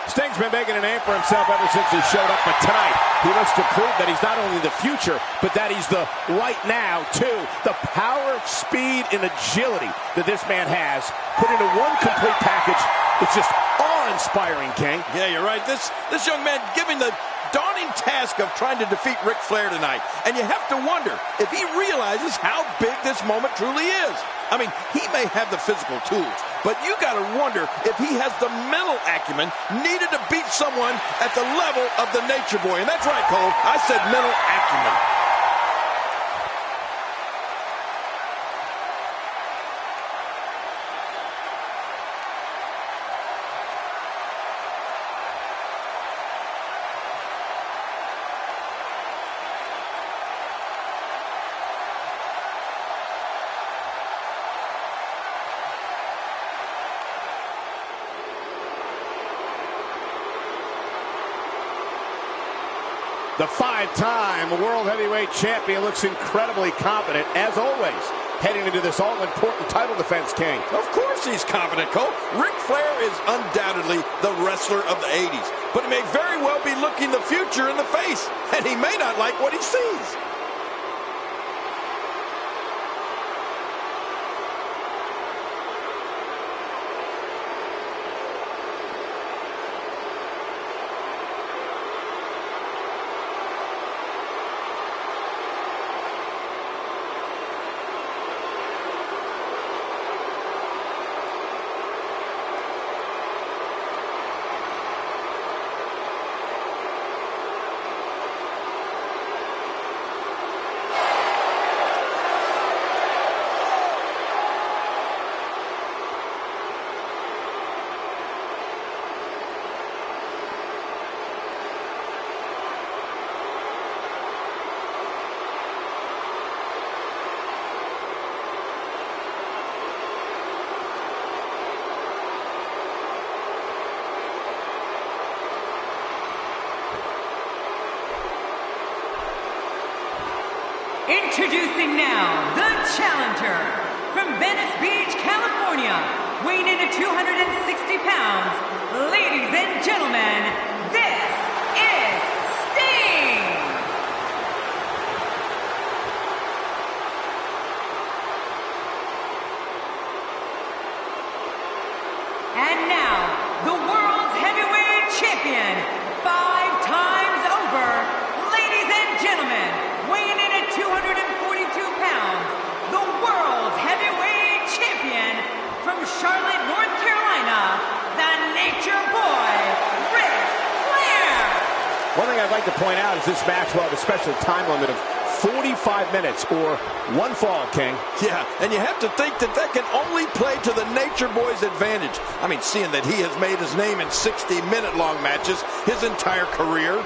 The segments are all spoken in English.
Sting's been making a name for himself ever since he showed up, but tonight he looks to prove that he's not only the future, but that he's the right now, too. The power, speed, and agility that this man has put into one complete package, it's just awe-inspiring, King. Yeah, you're right. This young man giving the daunting task of trying to defeat Ric Flair tonight. And you have to wonder if he realizes how big this moment truly is. I mean, he may have the physical tools, but you got to wonder if he has the mental acumen needed to beat someone at the level of the Nature Boy. And that's right, Cole. I said mental acumen. The five-time World Heavyweight Champion looks incredibly confident, as always, heading into this all-important title defense, King. Of course he's confident, Cole. Ric Flair is undoubtedly the wrestler of the 80s, but he may very well be looking the future in the face, and he may not like what he sees. Introducing now, the challenger from Venice Beach, California, weighing in at 260 pounds. Ladies and gentlemen, this is Sting! And now, the world's heavyweight champion, 5 times over, ladies and gentlemen, weighing in at 242 pounds, the world's heavyweight champion from Charlotte, North Carolina, the Nature Boy, Ric Flair. One thing I'd like to point out is this match will have a special time limit of 45 minutes or one fall, King. Yeah, and you have to think that that can only play to the Nature Boy's advantage. I mean, seeing that he has made his name in 60-minute long matches his entire career.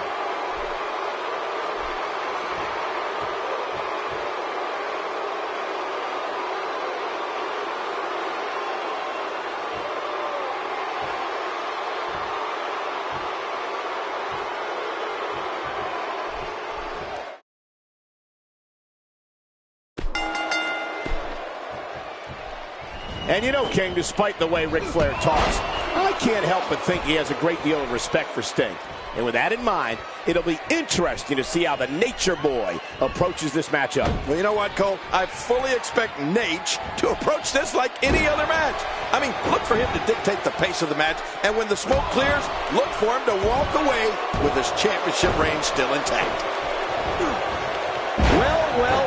And you know, King, despite the way Ric Flair talks, I can't help but think he has a great deal of respect for Sting. And with that in mind, it'll be interesting to see how the Nature Boy approaches this matchup. Well, you know what, Cole? I fully expect Nate to approach this like any other match. I mean, look for him to dictate the pace of the match, and when the smoke clears, look for him to walk away with his championship reign still intact.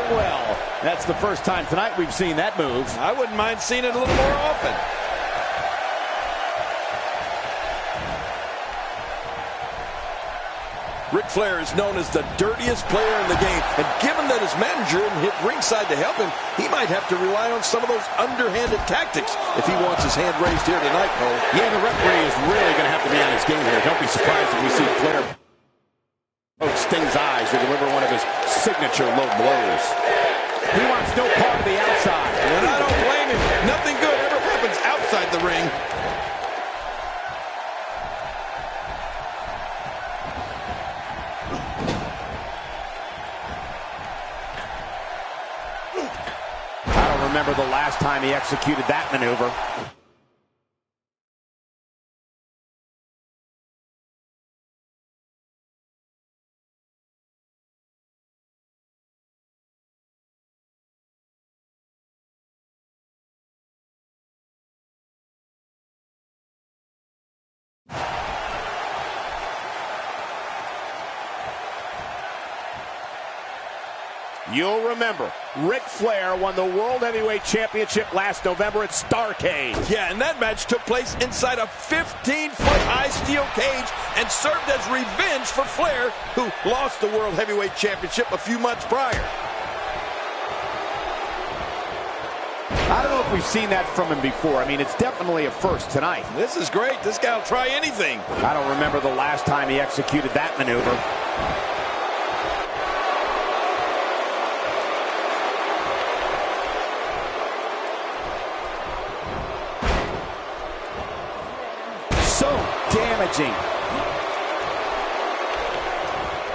Well. That's the first time tonight we've seen that move. I wouldn't mind seeing it a little more often. Ric Flair is known as the dirtiest player in the game, and given that his manager isn't hit ringside to help him, he might have to rely on some of those underhanded tactics if he wants his hand raised here tonight, Cole. Yeah, the referee is really going to have to be on his game here. Don't be surprised if we see Flair poke Sting's eyes or deliver one of his signature low blows. He wants no part of the outside. And I don't blame him. Nothing good ever happens outside the ring. I don't remember the last time he executed that maneuver. You'll remember, Ric Flair won the World Heavyweight Championship last November at Starrcade. Yeah, and that match took place inside a 15-foot-high steel cage and served as revenge for Flair, who lost the World Heavyweight Championship a few months prior. I don't know if we've seen that from him before. I mean, it's definitely a first tonight. This is great. This guy will try anything. I don't remember the last time he executed that maneuver. So damaging.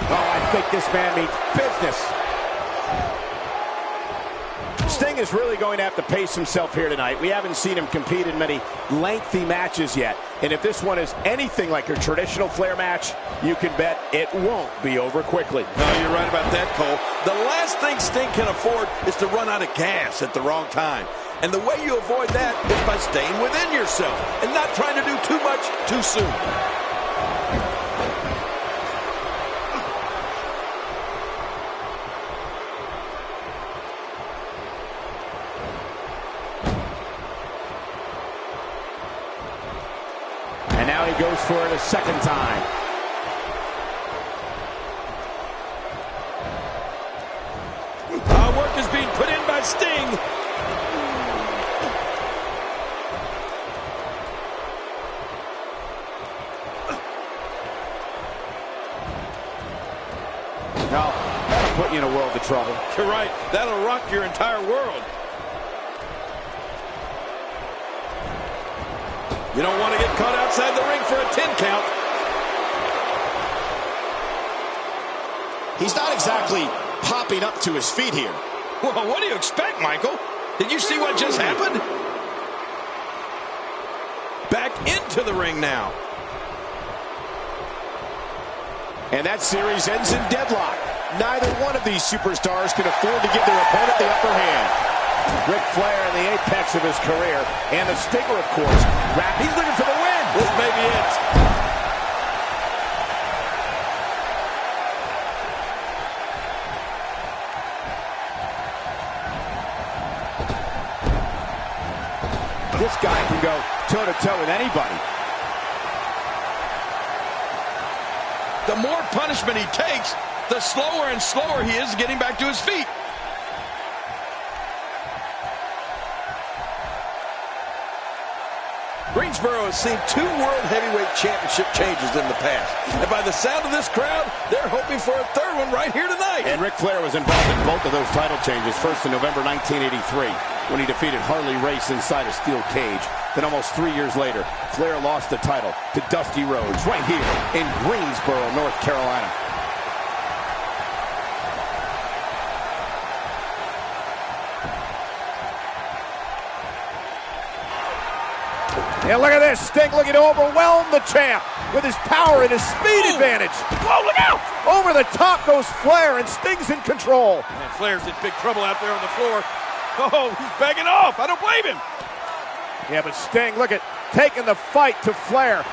Oh, I think this man means business. Sting is really going to have to pace himself here tonight. We haven't seen him compete in many lengthy matches yet. And if this one is anything like a traditional Flair match, you can bet it won't be over quickly. No, you're right about that, Cole. The last thing Sting can afford is to run out of gas at the wrong time. And the way you avoid that is by staying within yourself and not trying to do too much too soon. And now he goes for it a second time. Work is being put in by Sting. No, that'll put you in a world of trouble. You're right. That'll rock your entire world. You don't want to get caught outside the ring for a 10 count. He's not exactly popping up to his feet here. Well, what do you expect, Michael? Did you see what just happened? Back into the ring now. And that series ends in deadlock. Neither one of these superstars can afford to give their opponent the upper hand. Ric Flair in the apex of his career, and the Stinger, of course. He's looking for the win. This may be it. This guy can go toe-to-toe with anybody. The more punishment he takes, the slower and slower he is getting back to his feet. Greensboro has seen 2 World Heavyweight Championship changes in the past. And by the sound of this crowd, they're hoping for a 3rd one right here tonight. And Ric Flair was involved in both of those title changes. First in November 1983, when he defeated Harley Race inside a steel cage. Then almost 3 years later, Flair lost the title to Dusty Rhodes right here in Greensboro, North Carolina. And look at this, Sting looking to overwhelm the champ with his power and his speed advantage. Whoa, look out! Over the top goes Flair, and Sting's in control. And Flair's in big trouble out there on the floor. Oh, he's begging off. I don't blame him. Yeah, but Sting, look at, taking the fight to Flair.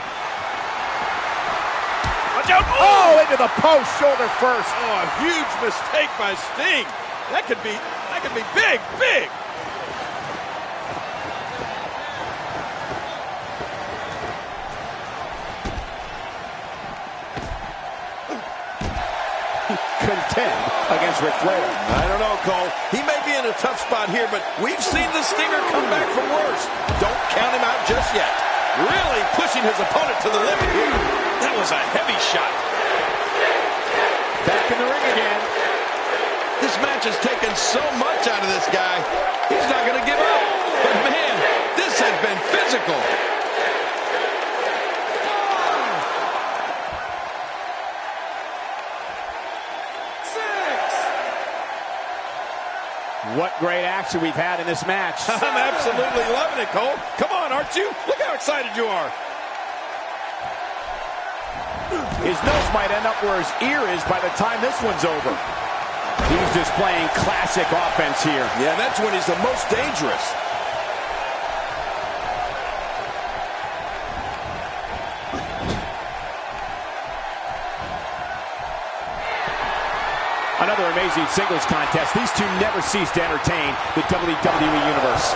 Watch out. Oh, into the post, shoulder first. Oh, a huge mistake by Sting. That could be big, big. Contend against Ric Flair. I don't know, Cole. He may be in a tough spot here, but we've seen the Stinger come back from worse. Don't count him out just yet. Really pushing his opponent to the limit here. That was a heavy shot. Back in the ring again. This match has taken so much out of this guy. He's not going to give up. But man, this has been physical. What great action we've had in this match. I'm absolutely loving it, Cole. Come on, aren't you? Look how excited you are. His nose might end up where his ear is by the time this one's over. He's displaying classic offense here. Yeah, that's when he's the most dangerous. another amazing singles contest. These two never cease to entertain the WWE Universe.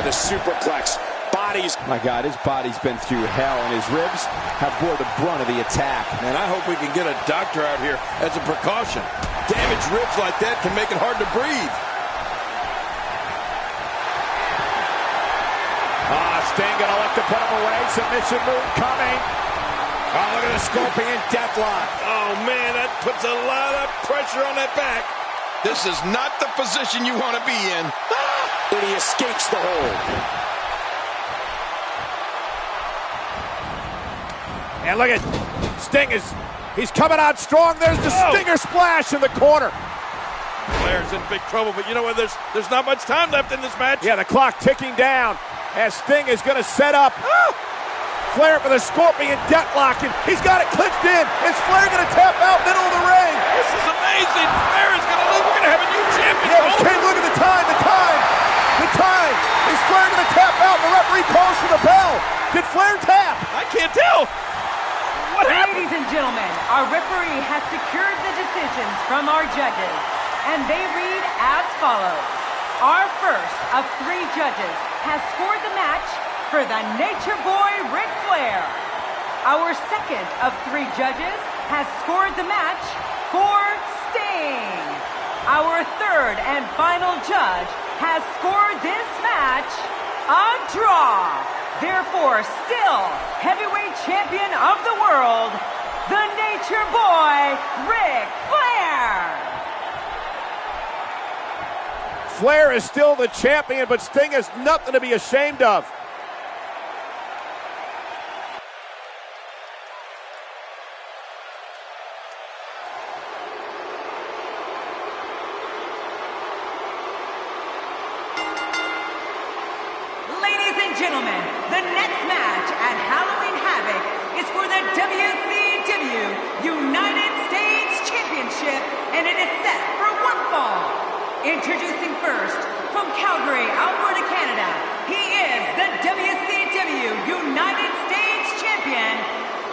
The superplex. Bodies. My God, his body's been through hell, and his ribs have bore the brunt of the attack. Man, I hope we can get a doctor out here as a precaution. Damaged ribs like that can make it hard to breathe. Sting gonna look to put him away. Submission move coming. Oh, look at the Scorpion Deathlock. Oh, man, that puts a lot of pressure on that back. This is not the position you want to be in. And he escapes the hold. And look at Sting he's coming out strong. There's the Stinger splash in the corner. Flair's in big trouble, but you know what? There's not much time left in this match. Yeah, the clock ticking down as Sting is going to set up Flair for the Scorpion Deathlock, and he's got it clinched in. Is Flair going to tap out middle of the ring? This is amazing. Flair is going to lose. We're going to have a new champion. Yeah, but King, look at the time. The time. Is Flair going to tap out? The referee calls for the bell. Did Flair tap? I can't tell. What happened? Ladies and gentlemen, our referee has secured the decisions from our judges, and they read as follows. Our first of 3 judges has scored the match for the Nature Boy Ric Flair. Our second of 3 judges has scored the match for Sting. Our third and final judge has scored this match a draw. Therefore, still heavyweight champion of the world, the Nature Boy, Ric Flair. Flair is still the champion, but Sting has nothing to be ashamed of. Gentlemen, the next match at Halloween Havoc is for the WCW United States Championship, and it is set for one fall. Introducing first, from Calgary, Alberta, Canada, he is the WCW United States Champion,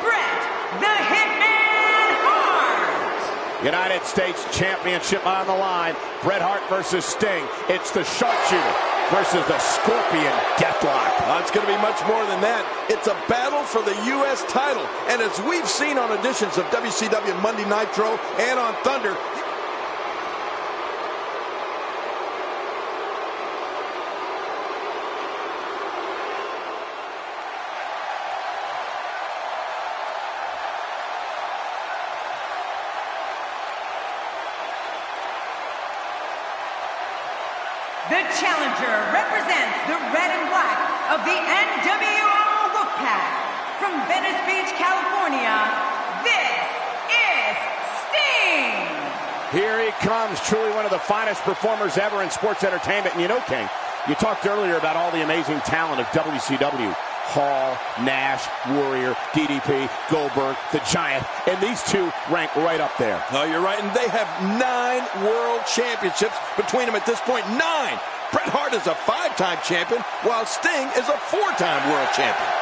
Bret the Hitman Hart. United States Championship on the line. Bret Hart versus Sting. It's the sharpshooter versus the Scorpion Deathlock. It's going to be much more than that. It's a battle for the U.S. title. And as we've seen on editions of WCW Monday Nitro and on Thunder, the challenger represents the red and black of the NWO Wolfpack. From Venice Beach, California, this is Sting! Here he comes, truly one of the finest performers ever in sports entertainment. And you know, King, you talked earlier about all the amazing talent of WCW. Hall, Nash, Warrior, DDP, Goldberg, the Giant, and these two rank right up there. Oh, you're right, and they have 9 world championships between them at this point. 9! Bret Hart is a 5-time champion, while Sting is a 4-time world champion.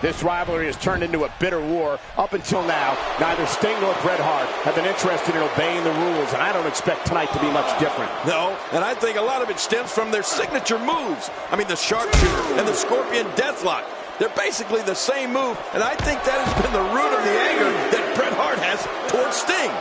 This rivalry has turned into a bitter war. Up until now, neither Sting nor Bret Hart have been interested in obeying the rules, and I don't expect tonight to be much different. No, and I think a lot of it stems from their signature moves. I mean, the sharpshooter and the Scorpion Deathlock. They're basically the same move, and I think that has been the root of the anger that Bret Hart has towards Sting.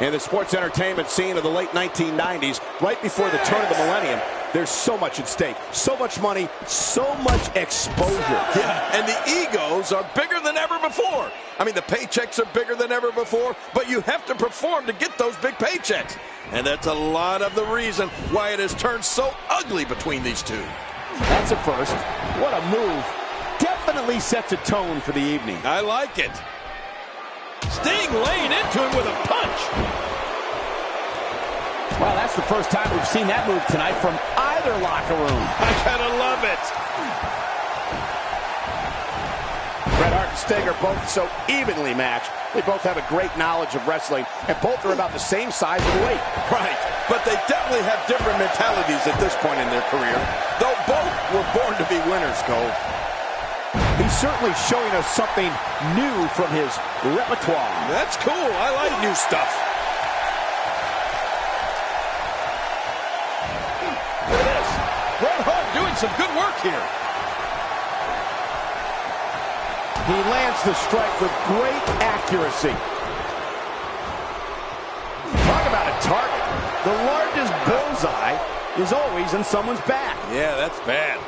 In the sports entertainment scene of the late 1990s, right before the turn of the millennium, There's so much at stake, so much money, so much exposure. Yeah, and the egos are bigger than ever before. I mean, the paychecks are bigger than ever before, but you have to perform to get those big paychecks. And that's a lot of the reason why it has turned so ugly between these two. That's a first. What a move. Definitely sets a tone for the evening. I like it. Sting laying into him with a punch. Well, that's the first time we've seen that move tonight from either locker room. I gotta love it. Bret Hart and Sting are both so evenly matched. They both have a great knowledge of wrestling, and both are about the same size and weight. Right, but they definitely have different mentalities at this point in their career, though both were born to be winners, Cole. He's certainly showing us something new from his repertoire. That's cool. I like new stuff. Look at this. Bret Hart doing some good work here. He lands the strike with great accuracy. Talk about a target. The largest bullseye is always in someone's back. Yeah, that's bad.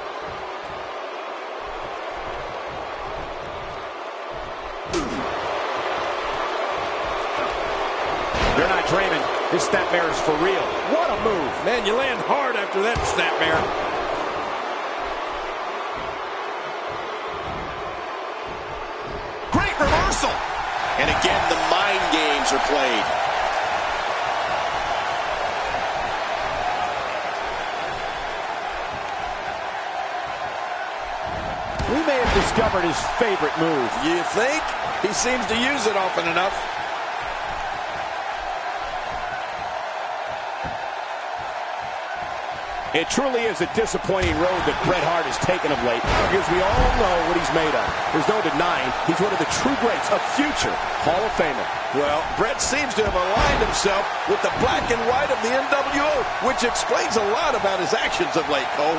You're not dreaming. This snapmare is for real. What a move. Man, you land hard after that snapmare. Great reversal. And again, the mind games are played. We may have discovered his favorite move. You think? He seems to use it often enough. It truly is a disappointing road that Bret Hart has taken of late, because we all know what he's made of. There's no denying he's one of the true greats, a future Hall of Famer. Well, Bret seems to have aligned himself with the black and white of the NWO, which explains a lot about his actions of late, Cole.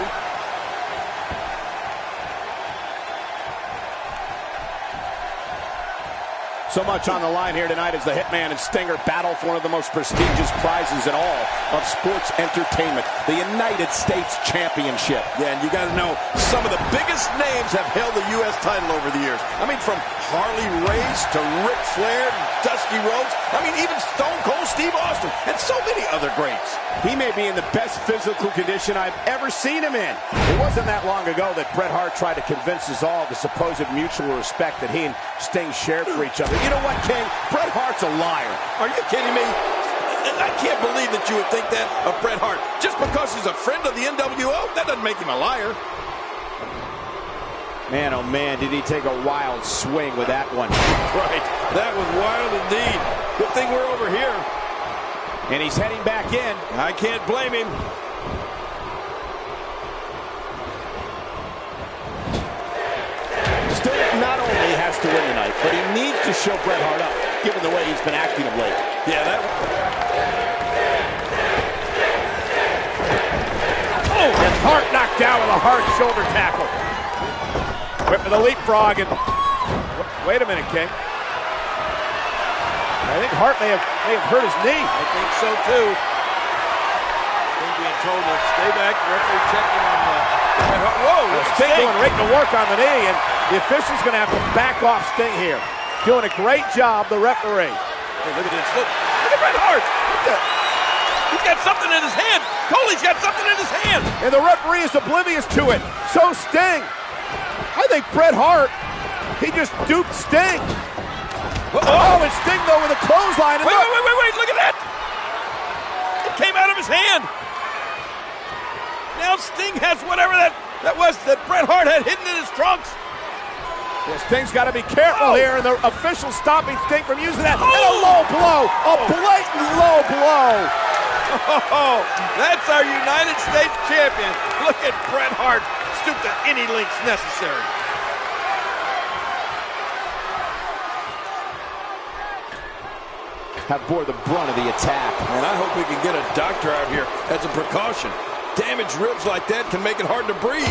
So much on the line here tonight as the Hitman and Stinger battle for one of the most prestigious prizes in all of sports entertainment, the United States Championship. Yeah, and you got to know, some of the biggest names have held the U.S. title over the years. I mean, from Harley Race to Ric Flair, Dusty Rhodes, I mean, even Stone Cold Steve Austin, and so many other greats. He may be in the best physical condition I've ever seen him in. It wasn't that long ago that Bret Hart tried to convince us all of the supposed mutual respect that he and Sting shared for each other. You know what, King? Bret Hart's a liar. Are you kidding me? I can't believe that you would think that of Bret Hart. Just because he's a friend of the NWO, that doesn't make him a liar. Man, oh man, did he take a wild swing with that one. Right, that was wild indeed. Good thing we're over here. And he's heading back in. I can't blame him. Sting not only has to win tonight, but he needs to show Bret Hart up, given the way he's been acting of late. Yeah, that... Oh, and Hart knocked down with a hard shoulder tackle. Whip with a leapfrog, and... Wait a minute, King. I think Hart may have hurt his knee. I think so, too. Sting being told to stay back. Referee checking on the... Whoa, Sting going right to work on the knee, and the official's going to have to back off Sting here. Doing a great job, the referee. Hey, look at this. Look at Bret Hart. He's got something in his hand. Coley's got something in his hand. And the referee is oblivious to it. So Sting. I think Bret Hart, he just duped Sting. Oh, and Sting, though, with a clothesline. Wait, look at that. It came out of his hand. Now Sting has whatever that was that Bret Hart had hidden in his trunks. Well, Sting's got to be careful here, and the official stopping Sting from using that. And a low blow, a blatant low blow. Oh, that's our United States champion. Look at Bret Hart stoop to any lengths necessary. Have bore the brunt of the attack. And I hope we can get a doctor out here as a precaution. Damaged ribs like that can make it hard to breathe.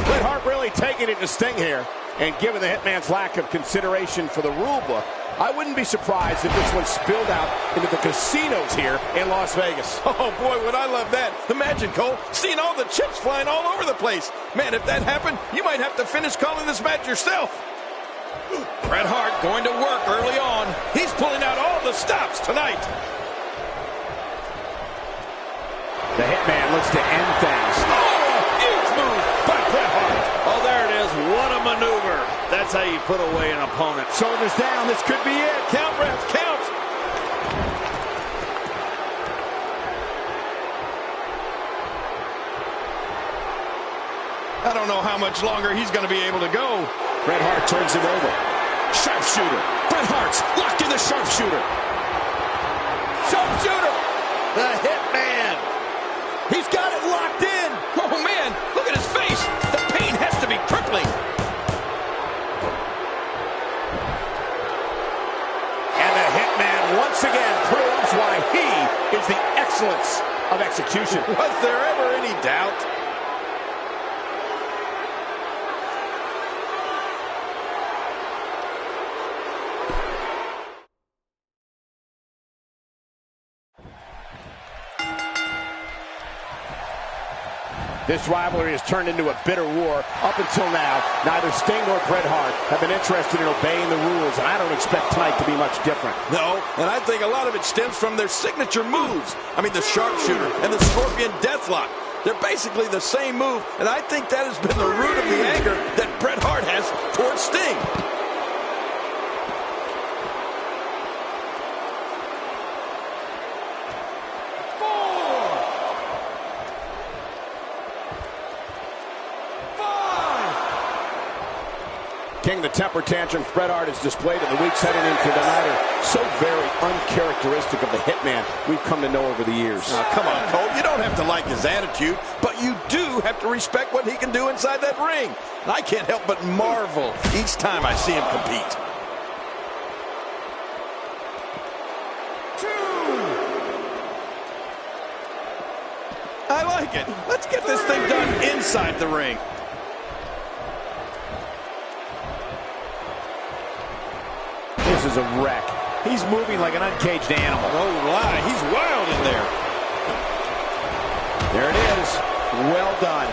Bret Hart really taking it to Sting here. And given the Hitman's lack of consideration for the rule book, I wouldn't be surprised if this one spilled out into the casinos here in Las Vegas. Oh, boy, would I love that. Imagine, Cole, seeing all the chips flying all over the place. Man, if that happened, you might have to finish calling this match yourself. Bret Hart going to work early on. He's pulling out all the stops tonight. The Hitman looks to end things. Oh, a huge move by Bret Hart. Oh, there it is. What a maneuver. That's how you put away an opponent. Shoulders down. This could be it. Count, ref, count. I don't know how much longer he's going to be able to go. Bret Hart turns him over. Sharpshooter. Bret Hart's locked in the sharpshooter. Sharpshooter. The Hitman. He's got it locked in. Oh, man, look at his face. The pain has to be crippling. And the Hitman once again proves why he is the excellence of execution. Was there ever any doubt? This rivalry has turned into a bitter war. Up until now, neither Sting nor Bret Hart have been interested in obeying the rules, and I don't expect tonight to be much different. No, and I think a lot of it stems from their signature moves. I mean, the sharpshooter and the scorpion deathlock. They're basically the same move, and I think that has been the root of the anger that Bret Hart has towards Sting. King, the temper tantrums Bret Hart has displayed in the weeks heading into the night are so very uncharacteristic of the Hitman we've come to know over the years. Now, come on, Cole. You don't have to like his attitude, but you do have to respect what he can do inside that ring. And I can't help but marvel each time I see him compete. I like it. Let's get this thing done inside the ring. This is a wreck. He's moving like an uncaged animal. No lie, he's wild in there. There it is. Well done.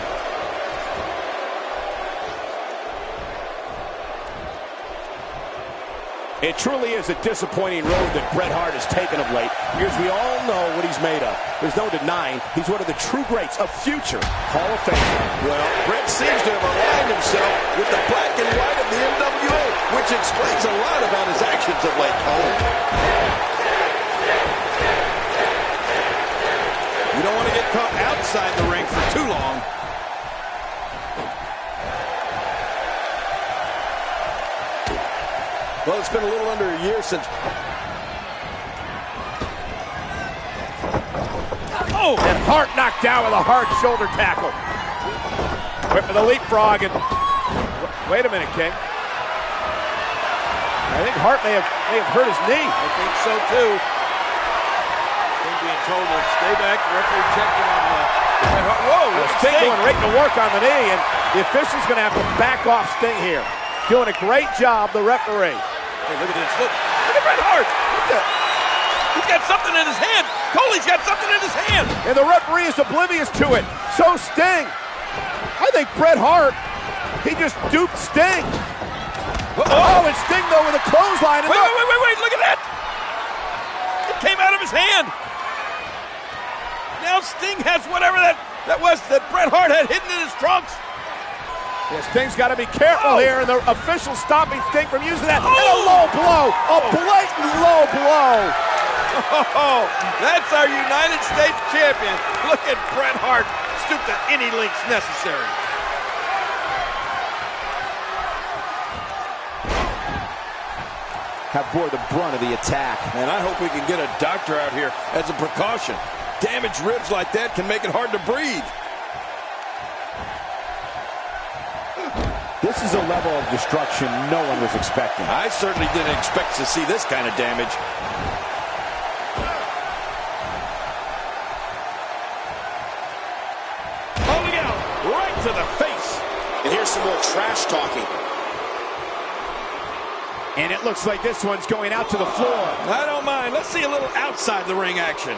It truly is a disappointing road that Bret Hart has taken of late, because we all know what he's made of. There's no denying he's one of the true greats of future Hall of Fame. Well, Bret seems to have aligned himself with the black and white of the NWA, which explains a lot about his actions of late, Cole. You don't want to get caught outside the ring for too long. Well, it's been a little under a year since... Oh, and Hart knocked down with a hard shoulder tackle. Whip for the leapfrog, and... Wait a minute, King. I think Hart may have hurt his knee. I think so, too. Sting being told to stay back. The referee checking on the... Whoa, Sting going right to work on the knee, and the official's going to have to back off Sting here. Doing a great job, the referee. Hey, look at this. Look at Bret Hart. He's got something in his hand. Cole's got something in his hand. And the referee is oblivious to it. So Sting. I think Bret Hart, he just duped Sting. Oh, and Sting, though, with a clothesline. And wait. Look at that. It came out of his hand. Now Sting has whatever that was that Bret Hart had hidden in his trunks. Yeah, Sting's got to be careful here, and the official stopping Sting from using that. And a low blow, a blatant low blow. Oh, that's our United States champion. Look at Bret Hart stoop to any lengths necessary. Have bore the brunt of the attack. Man, I hope we can get a doctor out here as a precaution. Damaged ribs like that can make it hard to breathe. This is a level of destruction no one was expecting. I certainly didn't expect to see this kind of damage. Holding out right to the face. And here's some more trash talking. And it looks like this one's going out to the floor. I don't mind. Let's see a little outside the ring action.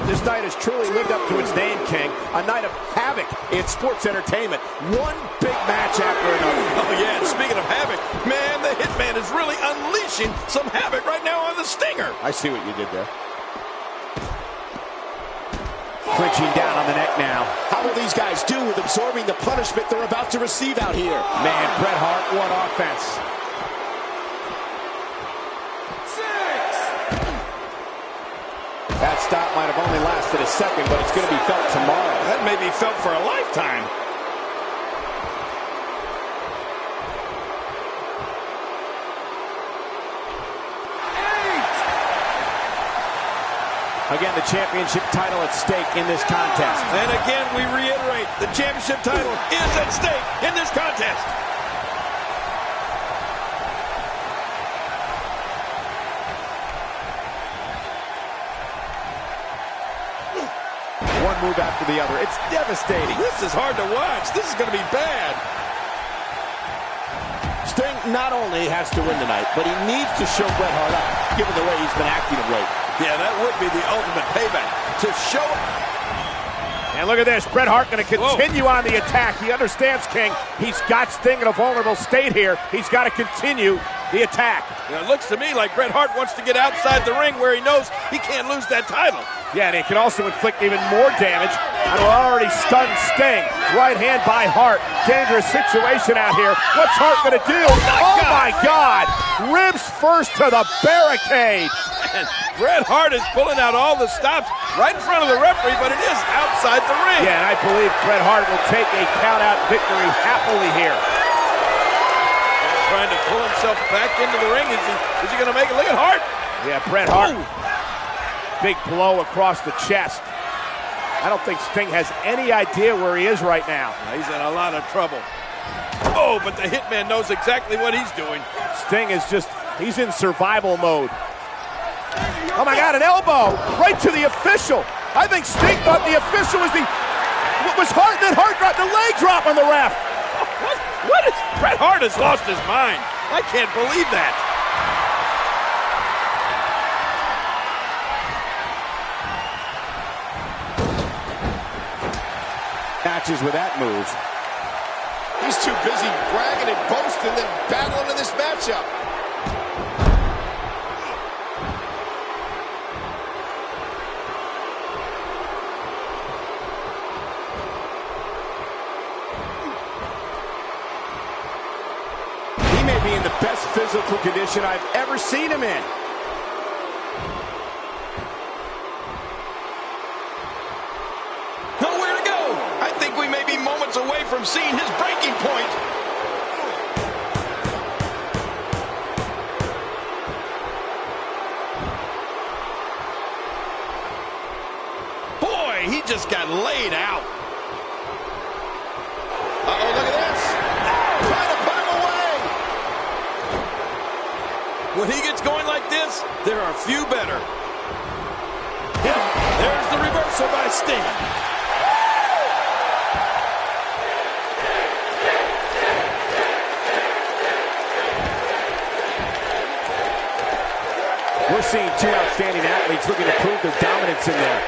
This night has truly lived up to its name, King. A night of havoc in sports entertainment. One big match after another. Oh, yeah, and speaking of havoc, man, the Hitman is really unleashing some havoc right now on the Stinger. I see what you did there. Clinching down on the neck now. How will these guys do with absorbing the punishment they're about to receive out here? Man, Bret Hart, what offense. That stop might have only lasted a second, but it's going to be felt tomorrow. That may be felt for a lifetime. Again, the championship title at stake in this contest. And again, we reiterate, the championship title is at stake in this contest. One move after the other. It's devastating. This is hard to watch. This is going to be bad. Sting not only has to win tonight, but he needs to show Bret Hart up, given the way he's been acting of late. Yeah, that would be the ultimate payback. To show it. And look at this. Bret Hart going to continue on the attack. He understands, King. He's got Sting in a vulnerable state here. He's got to continue the attack. It looks to me like Bret Hart wants to get outside the ring where he knows he can't lose that title. Yeah, and it can also inflict even more damage on an already stunned Sting. Right hand by Hart. Dangerous situation out here. What's Hart going to do? Oh, my God! Ribs first to the barricade. And Bret Hart is pulling out all the stops right in front of the referee, but it is outside the ring. Yeah, and I believe Bret Hart will take a count-out victory happily here. Trying to pull himself back into the ring. Is he going to make it? Look at Hart. Yeah, Bret Hart. Big blow across the chest. I don't think Sting has any idea where he is right now. He's in a lot of trouble. Oh, but the Hitman knows exactly what he's doing. Sting is he's in survival mode. Oh my God, an elbow right to the official. I think Sting thought the official was Hart, then Hart got the leg drop on the ref. What is, Bret Hart has lost his mind. I can't believe that. Matches with that move. He's too busy bragging and boasting than battling in this matchup. He may be in the best physical condition I've ever seen him in. Nowhere to go. I think we may be moments away from seeing his breaking point. Boy, he just got laid out. Uh-oh, look at this. Trying to put him away. When he gets going like this, there are few better. There's the reversal by Sting. We're seeing two outstanding athletes looking to prove their dominance in there.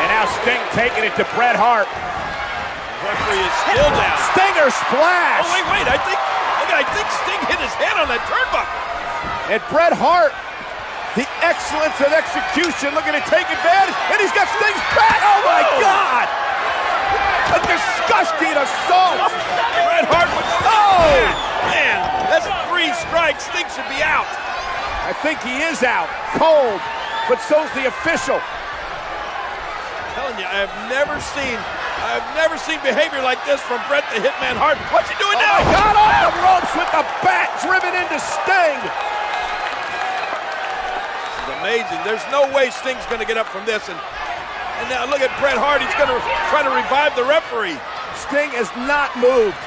And now Sting taking it to Bret Hart. The referee is still down. Stinger splash. Oh, wait. I think Sting hit his head on that turnbuckle. And Bret Hart, the excellence of execution, looking to take advantage. And he's got Sting's back. Oh, my God. A disgusting assault. Bret Hart was man, that's 3 strikes. Sting should be out. I think he is out. Cold. But so's the official. I'm telling you, I've never seen behavior like this from Bret the Hitman Hart. What's he doing now? Oh, my God, off the ropes with the bat driven into Sting. This is amazing. There's no way Sting's going to get up from this. And now look at Bret Hart. He's going to try to revive the referee. Sting has not moved.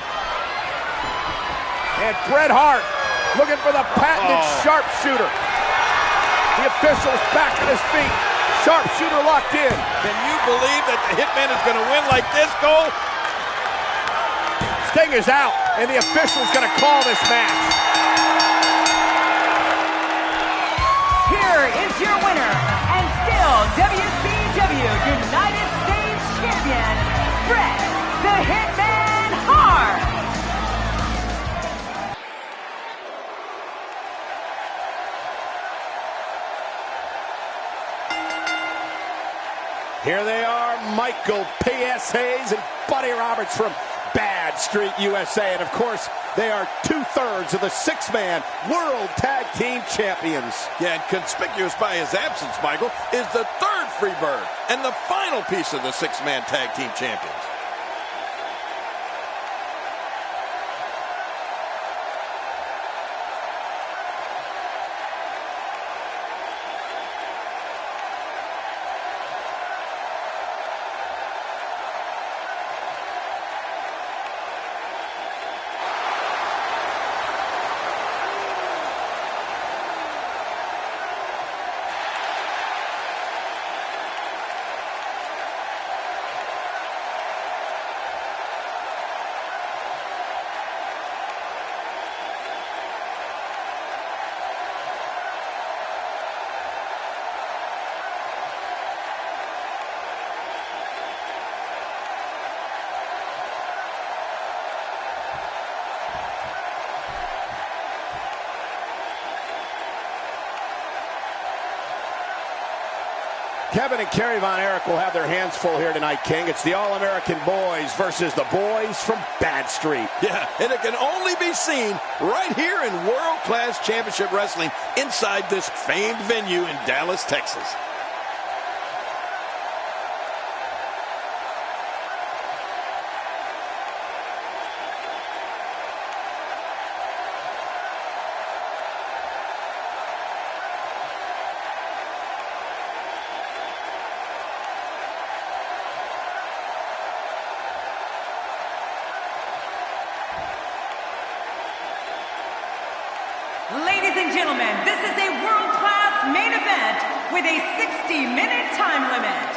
And Bret Hart looking for the patented sharpshooter. The official's back on his feet. Sharpshooter locked in. Can you believe that the Hitman is going to win like this, Cole? Sting is out, and the official's going to call this match. here is your winner, and still WCW United States Champion, Bret the Hitman Hart. Here they are, Michael P.S. Hayes and Buddy Roberts from Bad Street, USA. And, of course, they are 2/3 of the six-man World Tag Team Champions. Yeah, and conspicuous by his absence, Michael, is the third Freebird and the final piece of the six-man Tag Team Champions. Kevin and Kerry Von Erich will have their hands full here tonight, King. It's the All-American Boys versus the boys from Bad Street. Yeah, and it can only be seen right here in world-class championship wrestling inside this famed venue in Dallas, Texas. Ladies and gentlemen, this is a world-class main event with a 60-minute time limit.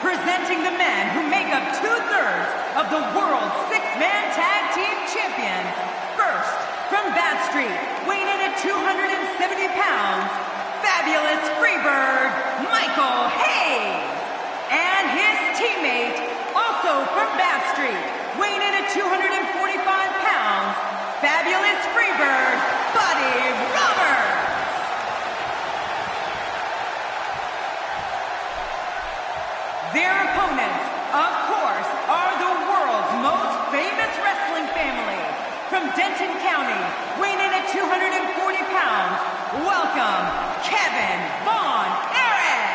Presenting the men who make up 2/3 of the world's six-man tag team champions. First, from Bad Street, weighing in at 270 pounds, fabulous Freebird, Michael Hayes. And his teammate, also from Bad Street, weighing in at 245 pounds, fabulous Freebird, Buddy Roberts. Their opponents, of course, are the world's most famous wrestling family. From Denton County, weighing in at 240 pounds, welcome Kevin Von Erich.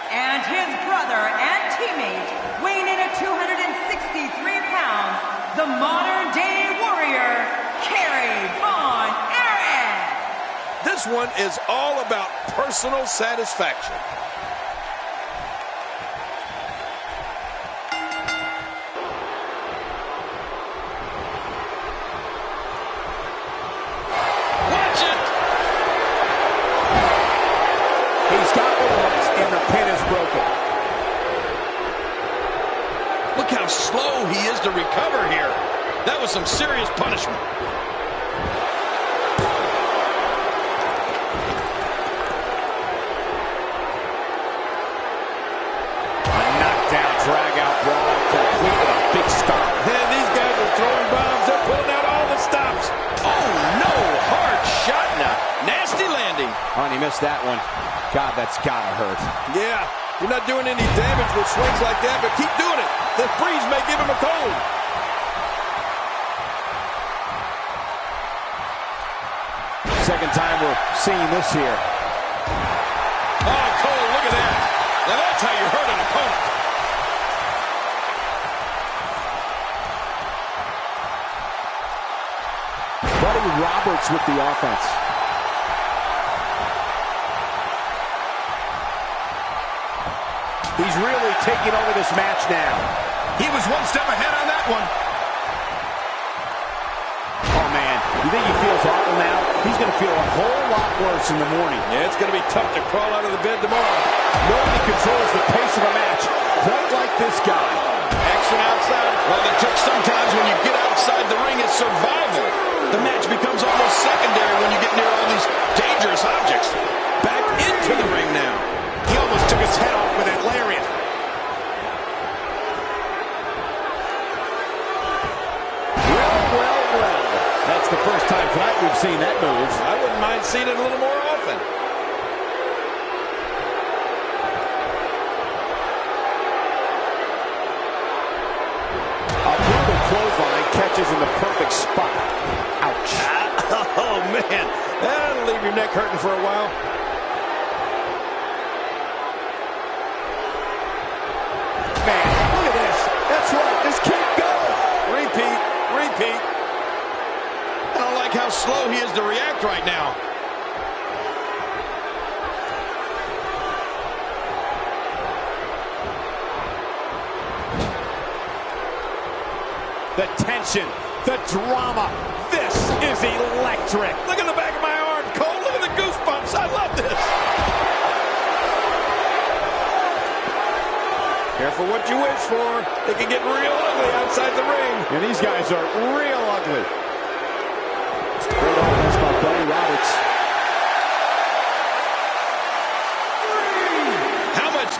And his brother and teammate, weighing in at 263 pounds, the modern-day warrior, Kerry Von Erich. This one is all about personal satisfaction. Watch it! He's got the ropes, and the pin is broken. Look how slow he is to recover here. That was some serious punishment. A knockdown, drag-out brawl, complete with a big stop. And these guys are throwing bombs. They're pulling out all the stops. Oh, no. Hard shot and a nasty landing. Oh, and he missed that one. God, that's gotta hurt. Yeah, you're not doing any damage with swings like that, but keep doing it. The breeze may give him a cold. Second time we're seeing this here. Oh, Cole, look at that. Now that's how you hurt an opponent. Buddy Roberts with the offense. He's really taking over this match now. He was one step ahead on that one. Oh, man. You think he feels awful now? He's going to feel a whole lot worse in the morning. Yeah, it's going to be tough to crawl out of the bed tomorrow. Nobody controls the pace of a match quite like this guy. Action outside. Well, the trick sometimes when you get outside the ring is survival. The match becomes almost secondary when you get near all these dangerous objects. Back into the first time tonight we've seen that move. I wouldn't mind seeing it a little more often. A brutal clothesline catches in the perfect spot. Ouch. Oh, man. That'll leave your neck hurting for a while. Man, look at this. That's right. Just keep going. Repeat. Repeat. I don't like how slow he is to react right now. The tension, the drama. This is electric. Look at the back of my arm, Cole. Look at the goosebumps. I love this. Careful what you wish for. It can get real ugly outside the ring. And these guys are real ugly. Great offense by Buddy Roberts. How much...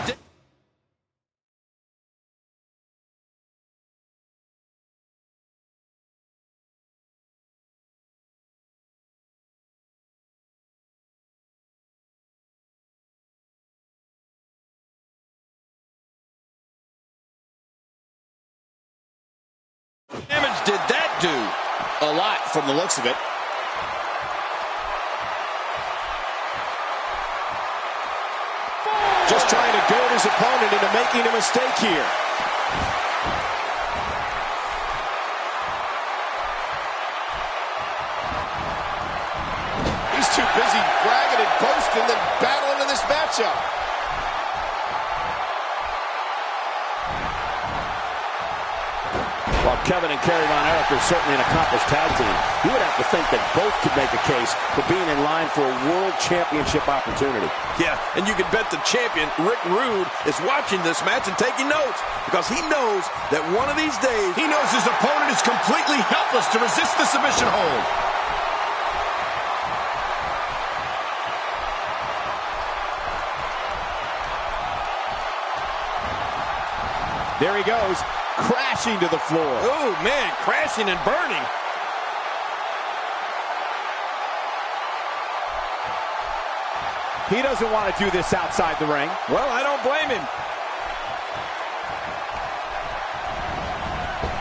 damage did that do? A lot from the looks of it. Just trying to goad his opponent into making a mistake here. He's too busy bragging and boasting than battling in this matchup. While Kevin and Kerry Von Erich are certainly an accomplished tag team, you would have to think that both could make a case for being in line for a world championship opportunity. Yeah, and you can bet the champion, Rick Rude, is watching this match and taking notes because he knows that one of these days, He knows his opponent is completely helpless to resist the submission hold. There he goes, crashing to the floor. oh man, crashing and burning. He doesn't want to do this outside the ring. Well, I don't blame him.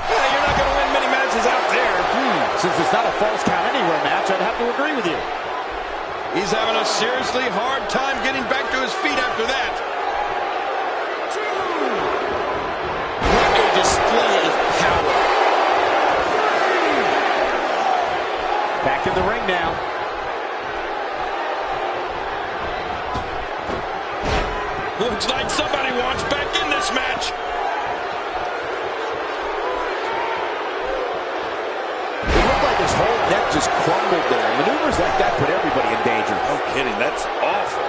Yeah, you're not going to win many matches out there. Since it's not a false count anywhere match, I'd have to agree with you. He's having a seriously hard time getting back to his feet after that. What a display of power. Back in the ring now. Looks like somebody wants back in this match. It looked like his whole neck just crumbled there. Maneuvers like that put everybody in danger. No kidding, that's awful.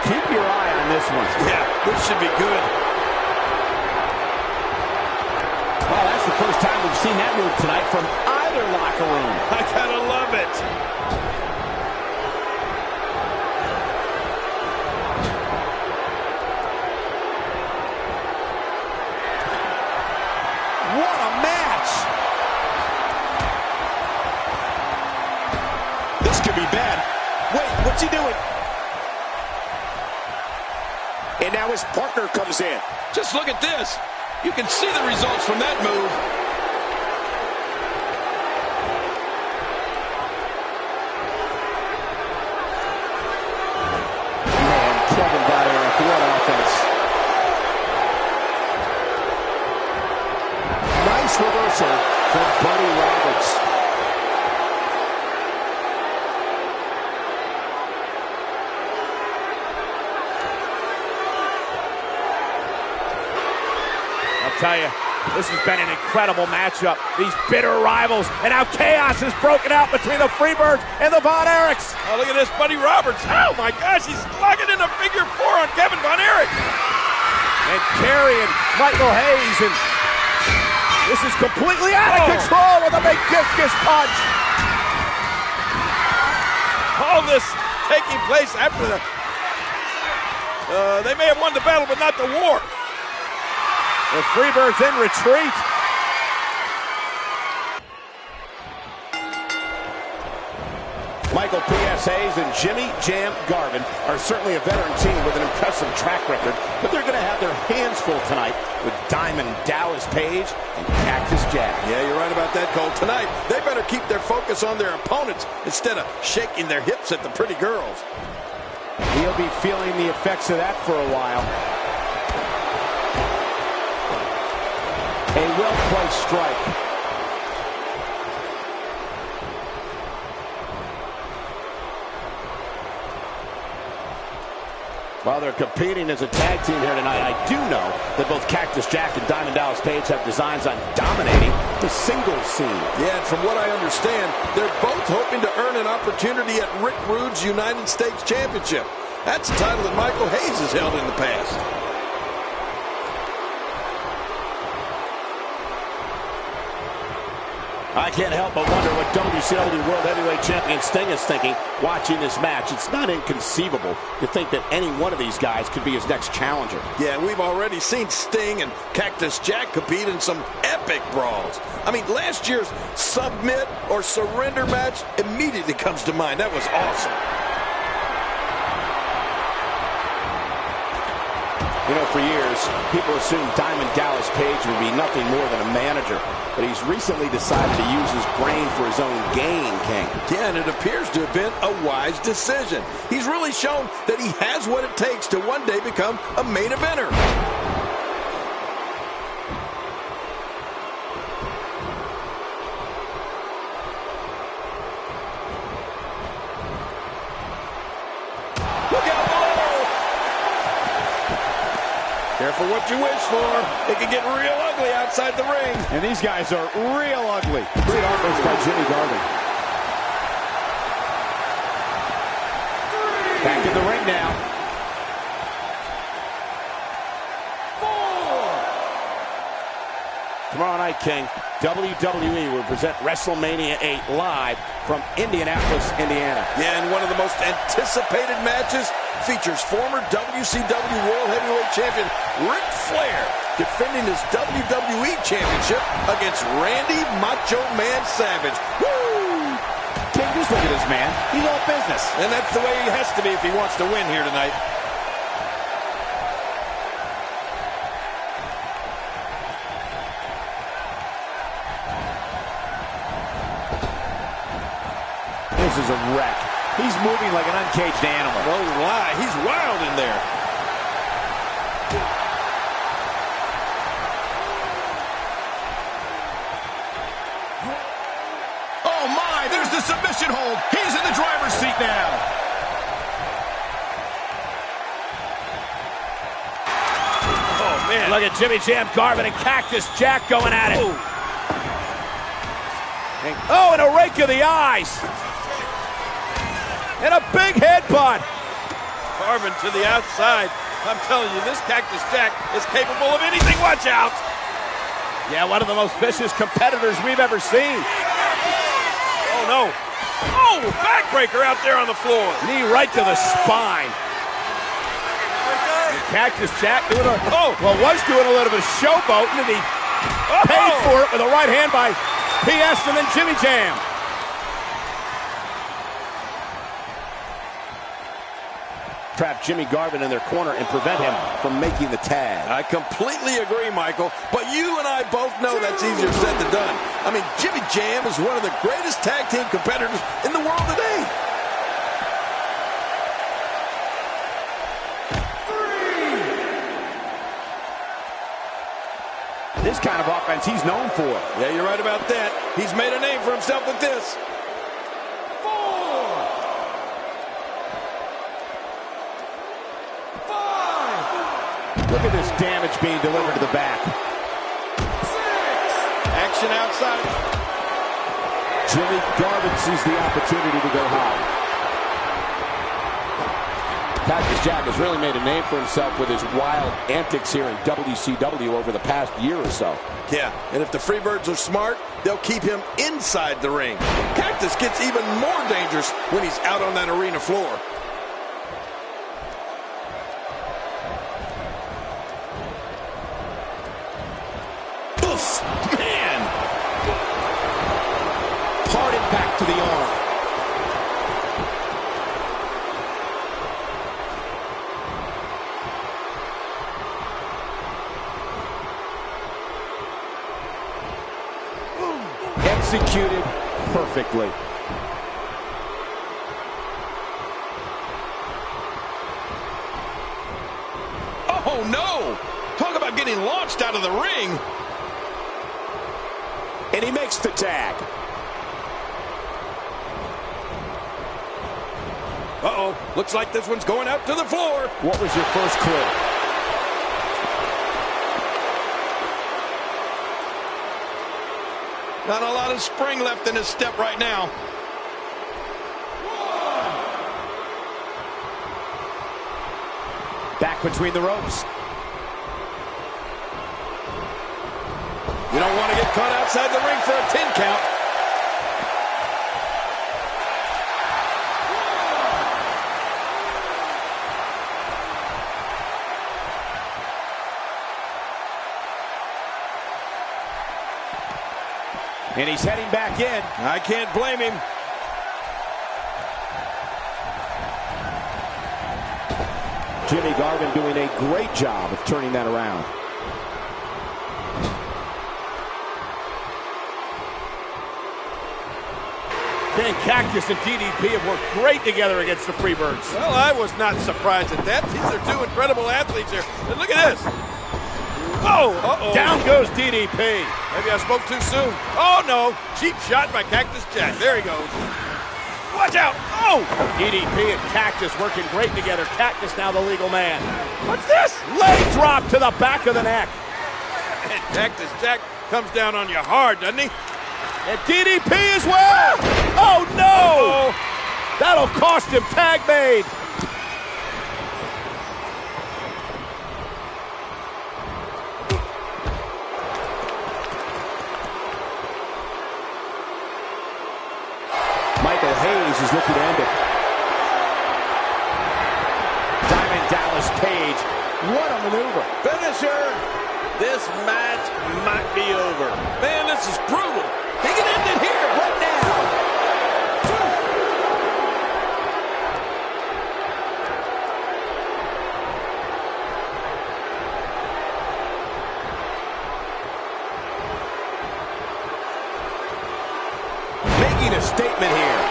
Keep your eye on this one. Yeah, this should be good. Well, that's the first time we've seen that move tonight from either locker room. I gotta love it. What a match! This could be bad. Wait, what's he doing? And now his partner comes in. Just look at this. You can see the results from that move. Man, Kevin Von Erich, what offense. Nice reversal from Buddy Roberts. I'll tell you, this has been an incredible matchup. These bitter rivals, and now chaos is broken out between the Freebirds and the Von Erichs. Oh, look at this, Buddy Roberts. Oh, my gosh, he's locking in a figure four on Kevin Von Erich. And Kerry and Michael Hayes, and this is completely out of control with a big discus punch. All this taking place after the... they may have won the battle, but not the war. The Freebirds in retreat. Michael P.S. Hayes and Jimmy Jam Garvin are certainly a veteran team with an impressive track record, but they're going to have their hands full tonight with Diamond Dallas Page and Cactus Jack. Yeah, you're right about that, Cole. Tonight, they better keep their focus on their opponents instead of shaking their hips at the pretty girls. He'll be feeling the effects of that for a while. A well-placed strike. While they're competing as a tag team here tonight, I do know that both Cactus Jack and Diamond Dallas Page have designs on dominating the singles scene. Yeah, and from what I understand, they're both hoping to earn an opportunity at Rick Rude's United States Championship. That's a title that Michael Hayes has held in the past. I can't help but wonder what WCW World Heavyweight Champion Sting is thinking watching this match. It's not inconceivable to think that any one of these guys could be his next challenger. Yeah, we've already seen Sting and Cactus Jack compete in some epic brawls. I mean, last year's Submit or Surrender match immediately comes to mind. That was awesome. You know, for years, people assumed Diamond Dallas Page would be nothing more than a manager. But he's recently decided to use his brain for his own gain, King. Yeah, and it appears to have been a wise decision. He's really shown that he has what it takes to one day become a main eventer. Careful what you wish for. It can get real ugly outside the ring. And these guys are real ugly. Great offense by Jimmy Garvin. Back in the ring now. 4. Tomorrow night, King, WWE will present WrestleMania 8 live from Indianapolis, Indiana. Yeah, and one of the most anticipated matches features former WCW World Heavyweight Champion Ric Flair defending his WWE Championship against Randy Macho Man Savage. Woo! King, just look at this man. He's all business. And that's the way he has to be if he wants to win here tonight. This is a wreck. He's moving like an uncaged animal. No lie, he's wild in there. Oh my, there's the submission hold. He's in the driver's seat now. Oh man. Look at Jimmy Jam Garvin and Cactus Jack going at it. Ooh. Oh, and a rake of the eyes. And a big headbutt. Garvin to the outside. I'm telling you, this Cactus Jack is capable of anything. Watch out. Yeah, one of the most vicious competitors we've ever seen. Oh, no. Oh, backbreaker out there on the floor. Knee right to the spine. Cactus Jack doing was doing a little bit of showboating, and he paid for it with a right hand by P.S. and then Jimmy Jam. Trap Jimmy Garvin in their corner and prevent him from making the tag. I completely agree, Michael, but you and I both know that's easier said than done. I mean, Jimmy Jam is one of the greatest tag team competitors in the world today. 3. This kind of offense he's known for. Yeah, you're right about that. He's made a name for himself with this. 5. Look at this damage being delivered to the back. 6. Action outside. Jimmy Garvin sees the opportunity to go high. Cactus Jack has really made a name for himself with his wild antics here in WCW over the past year or so. Yeah, and if the Freebirds are smart, they'll keep him inside the ring. Cactus gets even more dangerous when he's out on that arena floor. Oof, man! Hard impact to the arm. Executed perfectly. Oh, no! Talk about getting launched out of the ring. And he makes the tag. Uh-oh. Looks like this one's going out to the floor. What was your first clue? Not a lot of spring left in his step right now. Back between the ropes. You don't want to get caught outside the ring for a 10 count. And he's heading back in. I can't blame him. Jimmy Garvin doing a great job of turning that around. Man, Cactus and DDP have worked great together against the Freebirds. Well, I was not surprised at that. These are two incredible athletes here. And look at this. Oh, uh-oh. Down goes DDP. Maybe I spoke too soon. Oh, no. Cheap shot by Cactus Jack. There he goes. Watch out. Oh! DDP and Cactus working great together. Cactus now the legal man. What's this? Leg drop to the back of the neck. And Cactus Jack comes down on you hard, doesn't he? And DDP as well. Oh, no. Uh-oh. That'll cost him. Tag made. Michael Hayes is looking to end it. Diamond Dallas Page. What a maneuver. Finisher. This match might be over. Man, this is brutal. He can end it here. Right now. Making a statement here.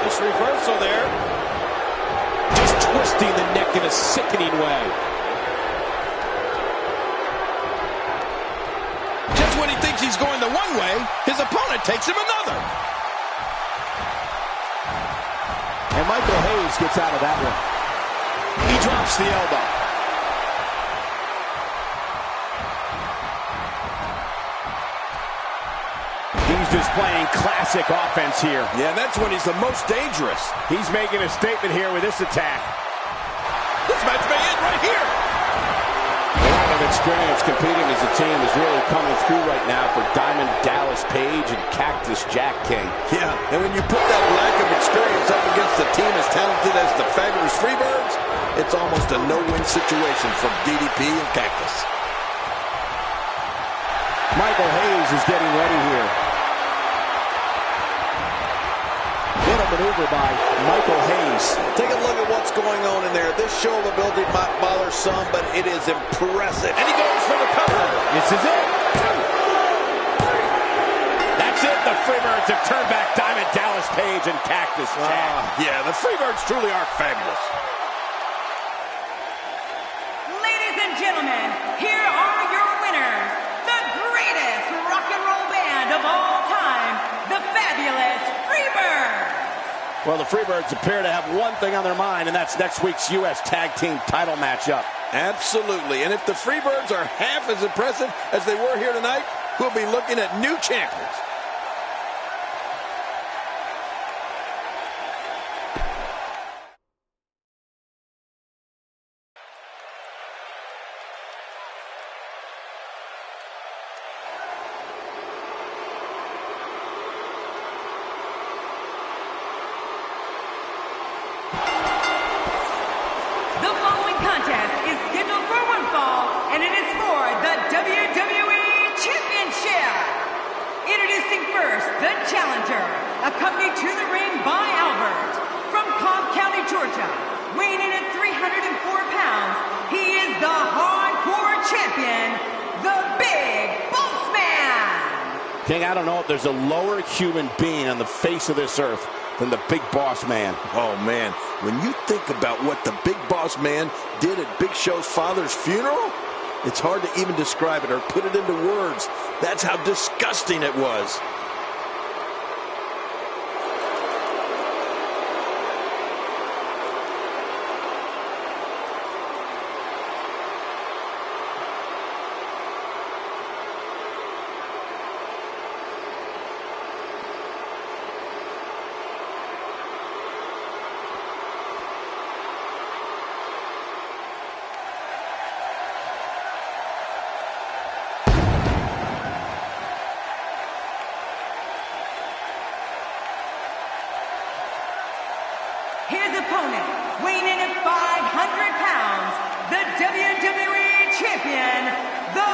This reversal there. Just twisting the neck in a sickening way. Just when he thinks he's going the one way, his opponent takes him another. And Michael Hayes gets out of that one. He drops the elbow. He's displaying classic offense here. Yeah, that's when he's the most dangerous. He's making a statement here with this attack. This match may end right here. A lot of experience competing as a team is really coming through right now for Diamond Dallas Page and Cactus Jack King. Yeah, and when you put that lack of experience up against a team as talented as the Fabulous Freebirds, it's almost a no-win situation for DDP and Cactus. Michael Hayes is getting ready here. What a maneuver by Michael Hayes. Take a look at what's going on in there. This show of ability might bother some, but it is impressive. And he goes for the cover. This is it. That's it. The Freebirds have turned back Diamond Dallas Page and Cactus Jack. Yeah, the Freebirds truly are fabulous. Ladies and gentlemen, here are your winners. The greatest rock and roll band of all time, the Fabulous Freebirds. Well, the Freebirds appear to have one thing on their mind, and that's next week's U.S. Tag Team title matchup. Absolutely. And if the Freebirds are half as impressive as they were here tonight, we'll be looking at new champions. The following contest is scheduled for one fall, and it is for the WWE Championship. Introducing first, the challenger, accompanied to the ring by Albert. From Cobb County, Georgia, weighing in at 304 pounds, he is the King, I don't know if there's a lower human being on the face of this earth than the Big Boss Man. Oh, man. When you think about what the Big Boss Man did at Big Show's father's funeral, it's hard to even describe it or put it into words. That's how disgusting it was. His opponent, weighing in at 500 pounds, the WWE Champion, The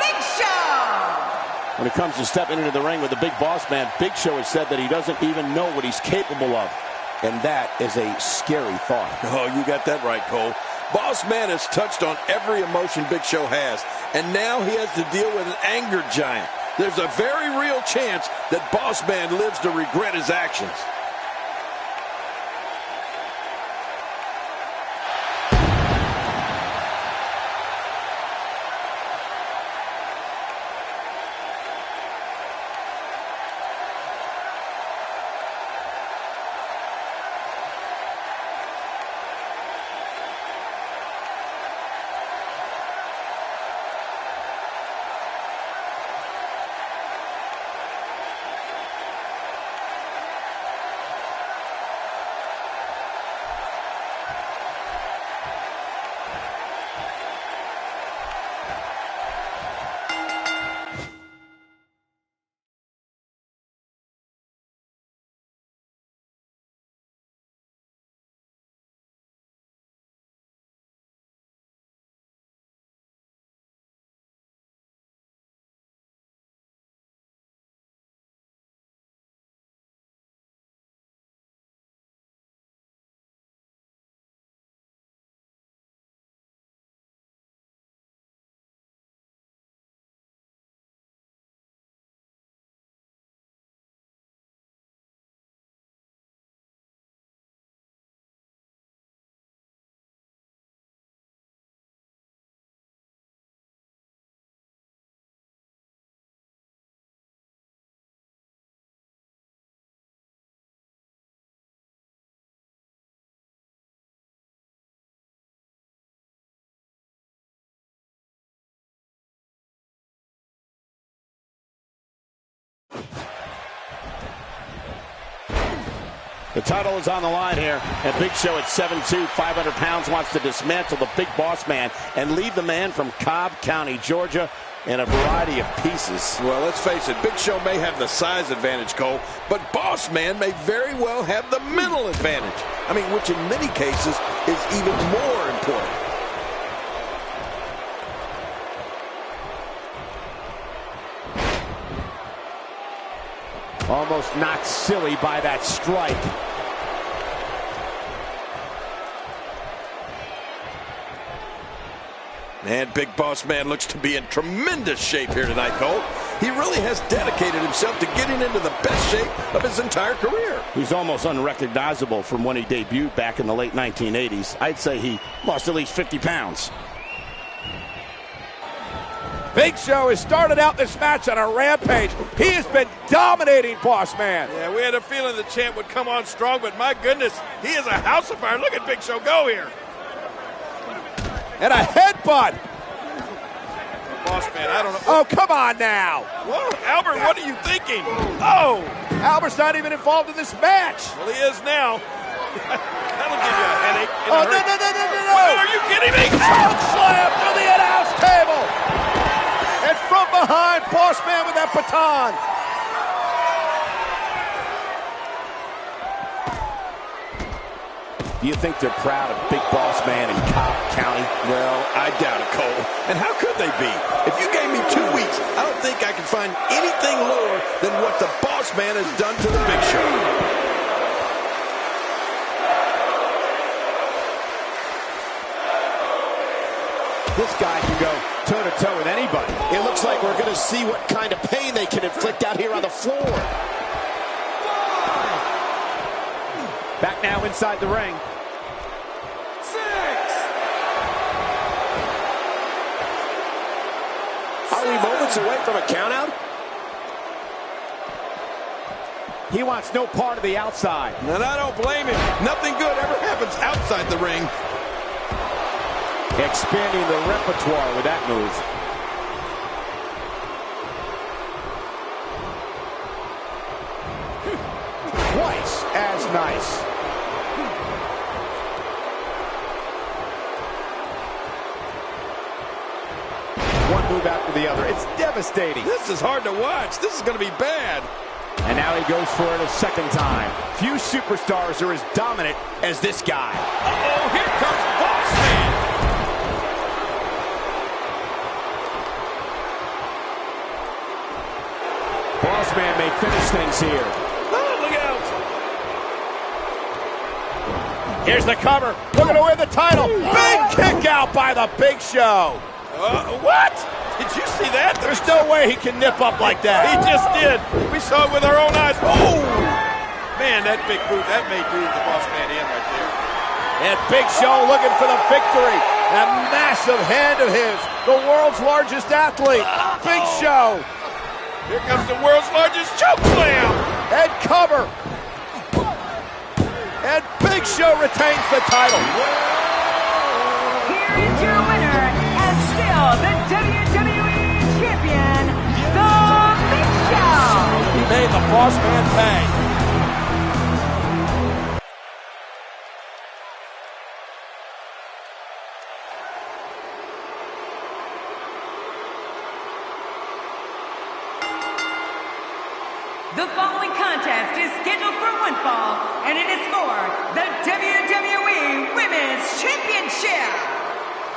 Big Show! When it comes to stepping into the ring with the Big Boss Man, Big Show has said that he doesn't even know what he's capable of. And that is a scary thought. Oh, you got that right, Cole. Boss Man has touched on every emotion Big Show has, and now he has to deal with an anger giant. There's a very real chance that Boss Man lives to regret his actions. The title is on the line here, and Big Show at 7'2", 500 pounds, wants to dismantle the Big Boss Man and leave the man from Cobb County, Georgia, in a variety of pieces. Well, let's face it, Big Show may have the size advantage, Cole, but Boss Man may very well have the mental advantage. I mean, which in many cases is even more important. Almost knocked silly by that strike. Man, Big Boss Man looks to be in tremendous shape here tonight, Cole. He really has dedicated himself to getting into the best shape of his entire career. He's almost unrecognizable from when he debuted back in the late 1980s. I'd say he lost at least 50 pounds. Big Show has started out this match on a rampage. He has been dominating Boss Man. Yeah, we had a feeling the champ would come on strong, but my goodness, he is a house of fire. Look at Big Show go here. And a headbutt. Boss Man, I don't know. Oh, come on now. Whoa, Albert, what are you thinking? Oh, Albert's not even involved in this match. Well, he is now. That'll give you a headache. Oh, no. What, are you kidding me? Choke slam to the in-house table. And from behind, Boss Man with that baton. Do you think they're proud of Big Boss Man in Cobb County? Well, I doubt it, Cole. And how could they be? If you gave me 2 weeks, I don't think I could find anything lower than what the Boss Man has done to the Big Show. This guy can go toe-to-toe with anybody. It looks like we're going going to see what kind of pain they can inflict out here on the floor. Back now inside the ring. 6. Are we moments away from a countout? He wants no part of the outside. And I don't blame him. Nothing good ever happens outside the ring. Expanding the repertoire with that move. Twice as nice. One move after the other. It's devastating. This is hard to watch. This is going to be bad. And now he goes for it a second time. Few superstars are as dominant as this guy. Uh-oh, here comes Boss Man. Boss Man may finish things here. Oh, look out. Here's the cover. Looking to win the title. Big kick out by the Big Show. What? Did you see that? There's no way he can nip up like that. He just did. We saw it with our own eyes. Oh! Man, that big boot, that may do the Boss Man in right there. And Big Show looking for the victory. That massive hand of his. The world's largest athlete. Big Show. Here comes the world's largest choke slam. And cover. And Big Show retains the title. Here is your winner, and still the WWE Champion, The Big Show. He made the Boss Man pay. The following contest is scheduled for one fall, and it is for the WWE Women's Championship.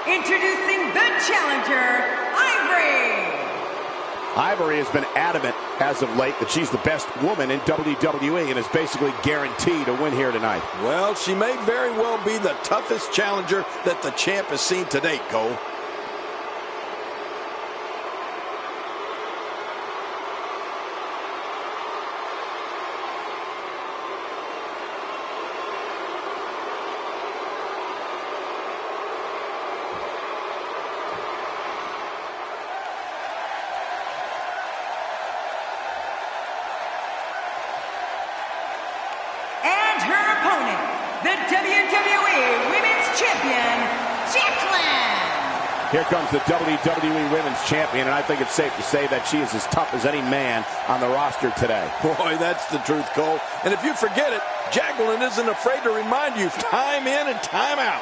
Introducing the challenger, Ivory. Ivory has been adamant as of late that she's the best woman in WWE and is basically guaranteed to win here tonight. Well, she may very well be the toughest challenger that the champ has seen to date, Cole. And her opponent, the WWE Women's Champion, Jacqueline. Here comes the WWE Women's Champion, and I think it's safe to say that she is as tough as any man on the roster today. Boy, that's the truth, Cole. And if you forget it, Jacqueline isn't afraid to remind you time in and time out.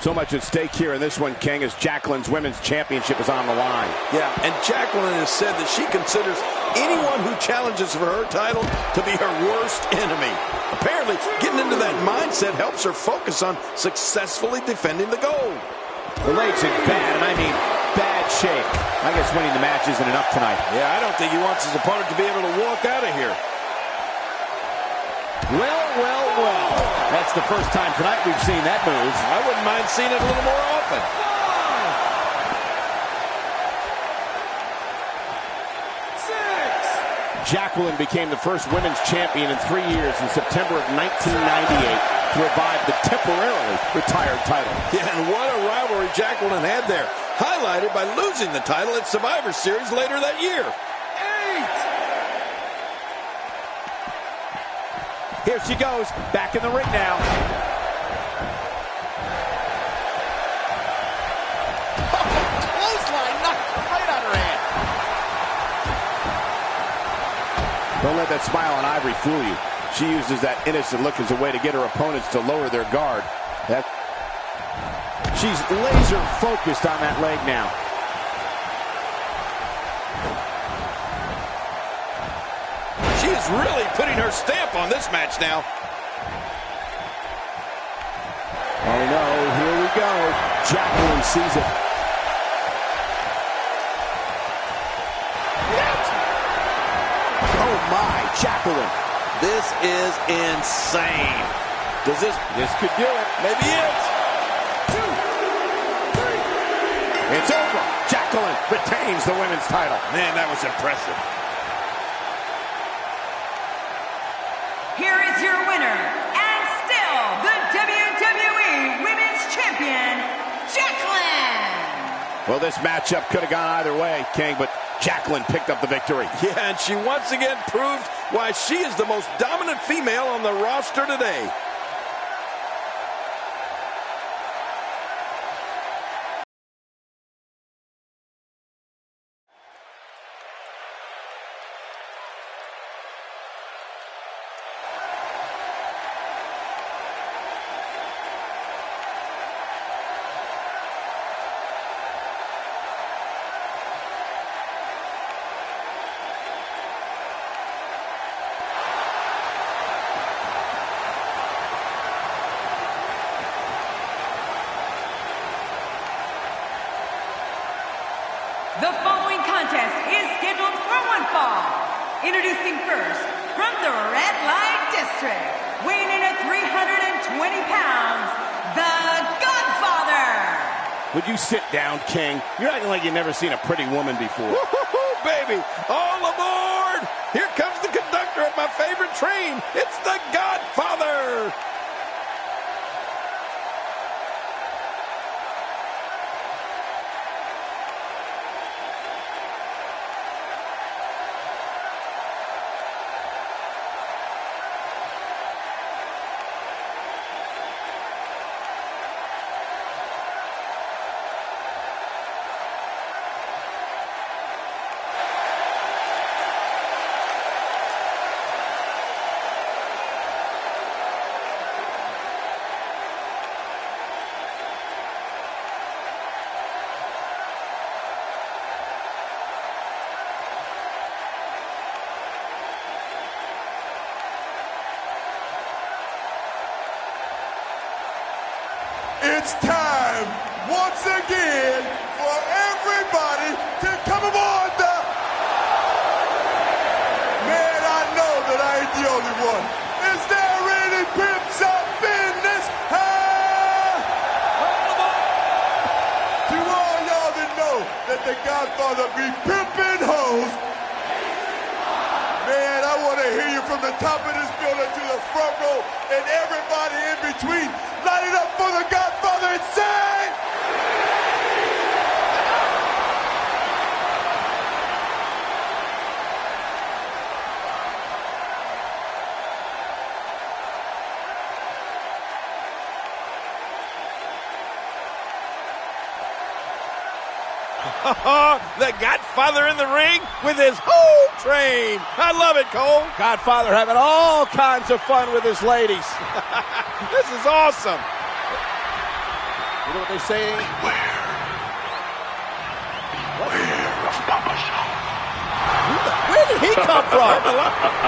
So much at stake here in this one, King, as Jacqueline's Women's Championship is on the line. Yeah, and Jacqueline has said that she considers anyone who challenges for her title to be her worst enemy. Apparently, getting into that mindset helps her focus on successfully defending the gold. The leg's in bad, and I mean bad shape. I guess winning the match isn't enough tonight. Yeah, I don't think he wants his opponent to be able to walk out of here. Well, well, well. That's the first time tonight we've seen that move. I wouldn't mind seeing it a little more often. Jacqueline became the first women's champion in 3 years in September of 1998 to revive the temporarily retired title. Yeah, and what a rivalry Jacqueline had there, highlighted by losing the title at Survivor Series later that year. Here she goes, back in the ring now. Clothesline knocked right out her hand. Don't let that smile on Ivory fool you. She uses that innocent look as a way to get her opponents to lower their guard. She's laser focused on that leg now. She is really putting her stamp on this match now. Oh no, here we go. Jacqueline sees it. Oh my, Jacqueline. This is insane. This could do it. Maybe it's 2, 3. It's over. Jacqueline retains the women's title. Man, that was impressive. Here is your winner, and still the WWE Women's Champion, Jacqueline! Well, this matchup could have gone either way, King, but Jacqueline picked up the victory. Yeah, and she once again proved why she is the most dominant female on the roster today. The following contest is scheduled for one fall. Introducing first, from the Red Light District, weighing in at 320 pounds, the Godfather! Would you sit down, King? You're acting like you've never seen a pretty woman before. Woo-hoo-hoo, baby! All aboard! Here comes the conductor of my favorite train. It's the Godfather! It's time, once again, for everybody to come aboard the... Man, I know that I ain't the only one. Is there any pimps up in this house? To all y'all that know that the Godfather be pimping hoes, man, I want to hear you from the top of this building to the front row and everybody in between. Light it up for the Godfather and say... The Godfather in the ring with his whole train. I love it, Cole. Godfather having all kinds of fun with his ladies. This is awesome. You know what they're saying? Beware of Papa Shango. Where did he come from?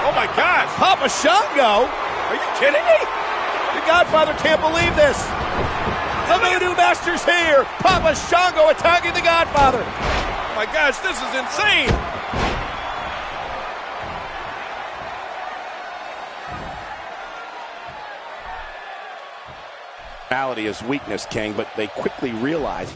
Oh, my gosh. Papa Shango? Are you kidding me? The Godfather can't believe this. The Voodoo Master's here. Papa Shango attacking the Godfather. Oh, my gosh, this is insane. Reality is weakness, King, but they quickly realize.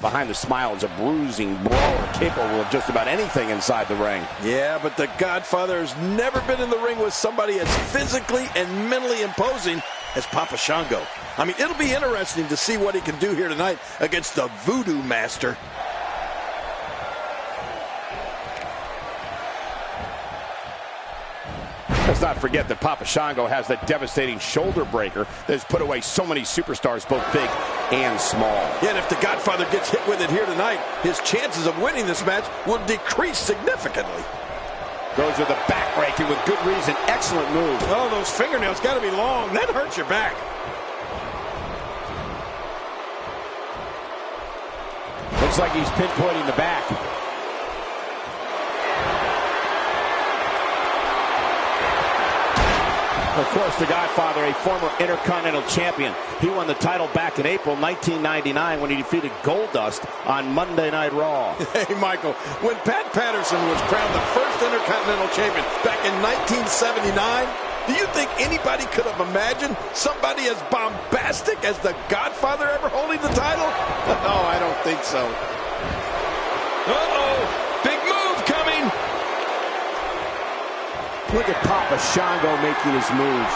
Behind the smile is a bruising brawler capable of just about anything inside the ring. Yeah, but the Godfather has never been in the ring with somebody as physically and mentally imposing as Papa Shango. I mean, it'll be interesting to see what he can do here tonight against the Voodoo Master. Let's not forget that Papa Shango has that devastating shoulder breaker that has put away so many superstars, both big and small. Yeah, and if the Godfather gets hit with it here tonight, his chances of winning this match will decrease significantly. Goes with a backbreaker with good reason. Excellent move. Oh, those fingernails got to be long. That hurts your back. Looks like he's pinpointing the back. Of course, the Godfather, a former Intercontinental Champion. He won the title back in April 1999 when he defeated Goldust on Monday Night Raw. Hey, Michael, when Pat Patterson was crowned the first Intercontinental Champion back in 1979, do you think anybody could have imagined somebody as bombastic as the Godfather ever holding the title? Oh, I don't think so. Uh-oh, big move coming. Look at Papa Shango making his move.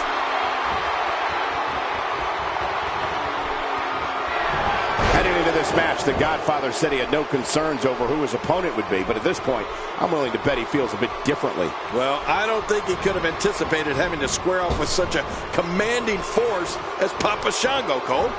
Heading into this match, the Godfather said he had no concerns over who his opponent would be, but at this point, I'm willing to bet he feels a bit differently. Well, I don't think he could have anticipated having to square off with such a commanding force as Papa Shango, Cole.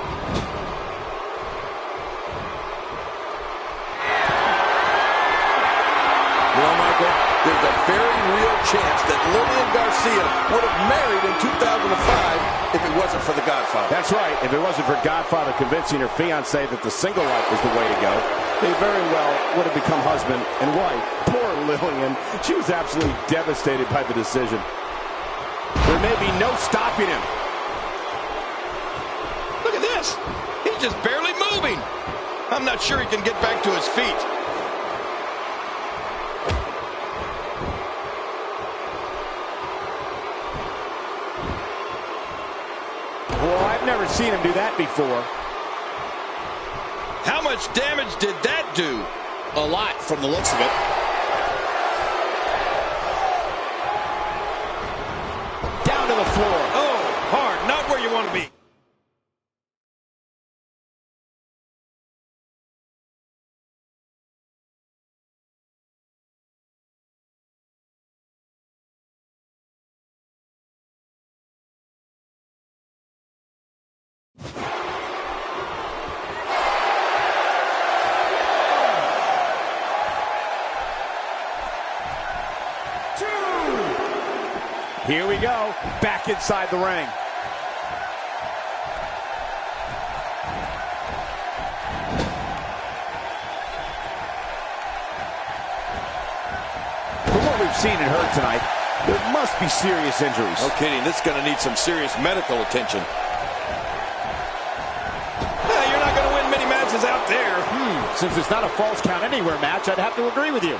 Well, Michael, there's a very real chance that Lillian Garcia would have married in 2005 if it wasn't for the Godfather. That's right. If it wasn't for Godfather convincing her fiancé that the single life was the way to go, they very well would have become husband and wife. Poor Lillian. She was absolutely devastated by the decision. There may be no stopping him. Look at this. He's just barely moving. I'm not sure he can get back to his feet. Well, I've never seen him do that before. How much damage did that do? A lot from the looks of it. Down to the floor. Oh, hard. Not where you want to be. Here we go, back inside the ring. From what we've seen and heard tonight, there must be serious injuries. No kidding, this is going to need some serious medical attention. You're not going to win many matches out there. Since it's not a falls count anywhere match, I'd have to agree with you.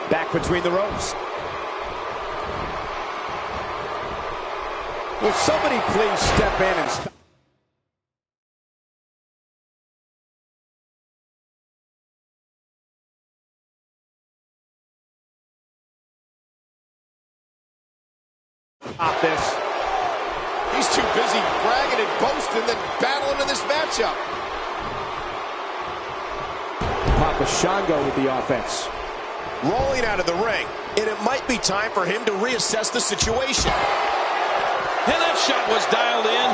Back between the ropes. Will somebody please step in and stop? Stop this. He's too busy bragging and boasting than battling in this matchup. Papa Shango with the offense. Rolling out of the ring, and it might be time for him to reassess the situation. And that shot was dialed in.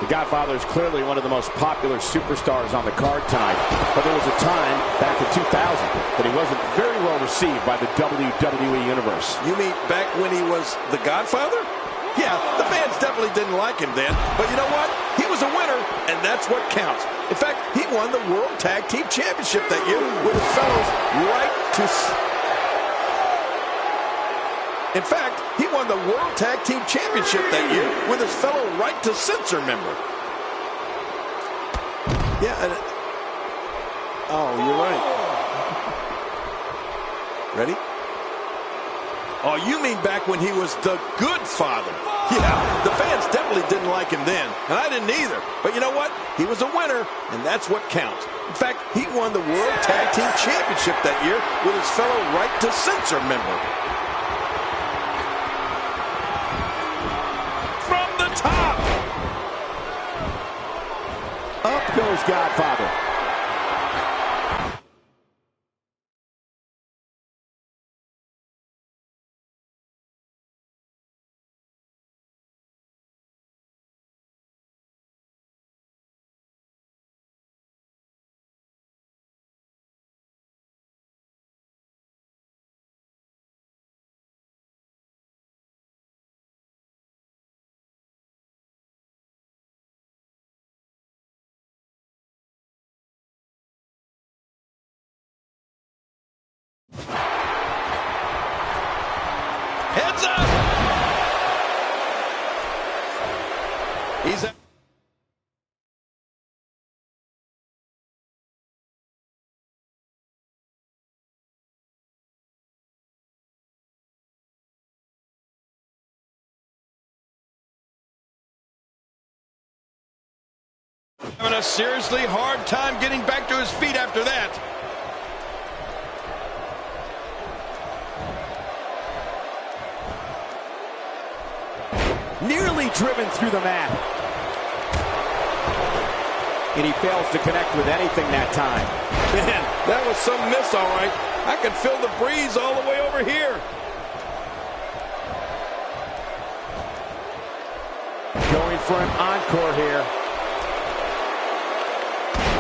The Godfather is clearly one of the most popular superstars on the card tonight, but there was a time back in 2000 that he wasn't very well received by the WWE Universe. You mean back when he was the Godfather? Yeah, the fans definitely didn't like him then, but you know what? He was a winner, and that's what counts. In fact, he won the World Tag Team Championship that year with his fellows right to... In fact, he won the World Tag Team Championship that year with his fellow Right to Censor member. Yeah, oh, you're right. Ready? Oh, you mean back when he was the good father? Yeah, the fans definitely didn't like him then, and I didn't either. But you know what? He was a winner, and that's what counts. In fact, he won the World Tag Team Championship that year with his fellow Right to Censor member. From the top! Up goes Godfather. Having a seriously hard time getting back to his feet after that. Nearly driven through the mat. And he fails to connect with anything that time. Man, that was some miss, all right. I can feel the breeze all the way over here. Going for an encore here.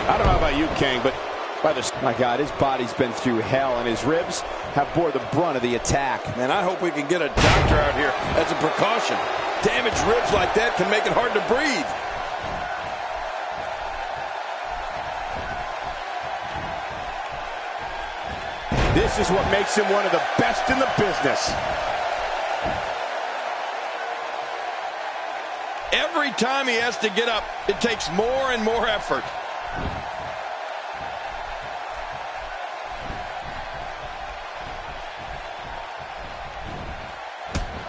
I don't know about you, King, but my God, his body's been through hell, and his ribs have bore the brunt of the attack. Man, I hope we can get a doctor out here as a precaution. Damaged ribs like that can make it hard to breathe. This is what makes him one of the best in the business. Every time he has to get up, it takes more and more effort.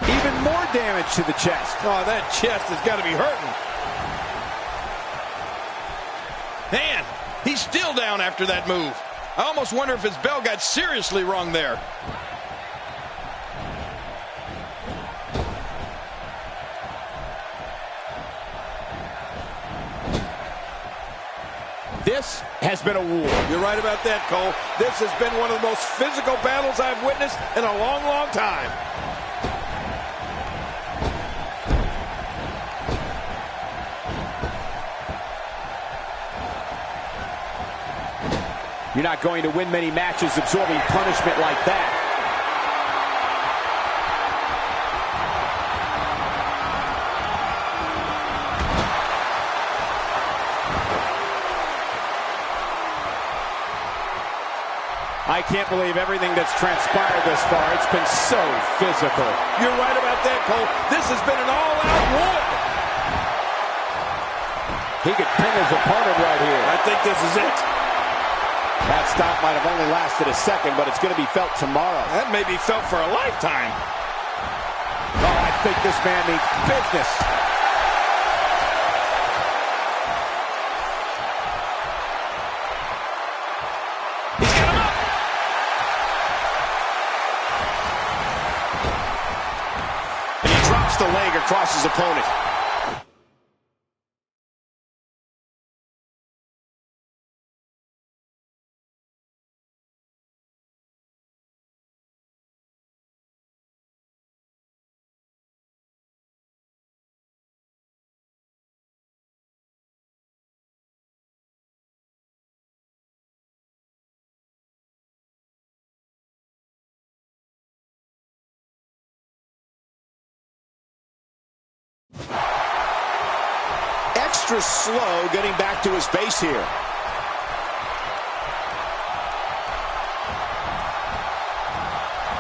Even more damage to the chest. Oh, that chest has got to be hurting. Man, he's still down after that move. I almost wonder if his bell got seriously wrong there. This has been a war. You're right about that, Cole. This has been one of the most physical battles I've witnessed in a long, long time. You're not going to win many matches absorbing punishment like that. I can't believe everything that's transpired this far. It's been so physical. You're right about that, Cole. This has been an all-out war. He could pin his opponent right here. I think this is it. That stop might have only lasted a second, but it's going to be felt tomorrow. That may be felt for a lifetime. Oh, I think this man needs business. He's got him up. And he drops the leg across his opponent. Extra slow getting back to his base here.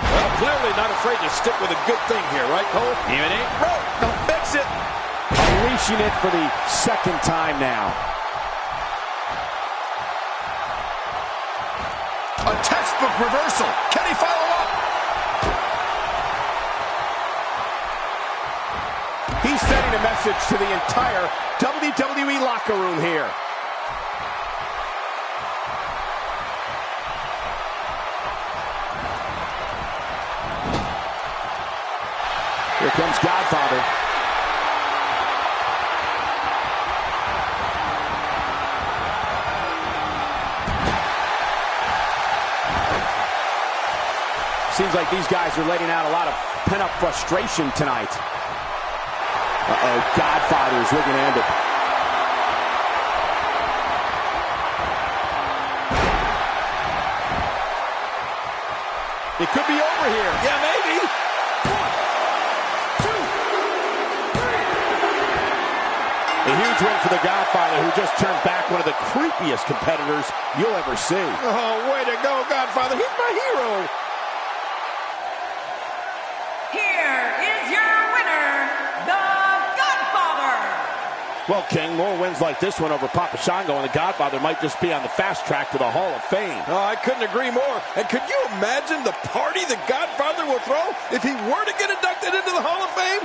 Well, clearly not afraid to stick with a good thing here, right, Cole? Even ain't broke. Don't fix it. Unleashing it for the second time now. A textbook reversal. Can he follow up? He's sending a message to the entire WWE locker room here. Here comes Godfather. Seems like these guys are letting out a lot of pent-up frustration tonight. Uh-oh, Godfather is looking to end it. It could be over here. Yeah, maybe. 1, 2, 3. A huge win for the Godfather, who just turned back one of the creepiest competitors you'll ever see. Oh, way to go, Godfather. He's my hero. Here is your winner, the Godfather. Well, King, more wins like this one over Papa Shango, and the Godfather might just be on the fast track to the Hall of Fame. Oh, I couldn't agree more. And could you imagine the party the Godfather will throw if he were to get inducted into the Hall of Fame?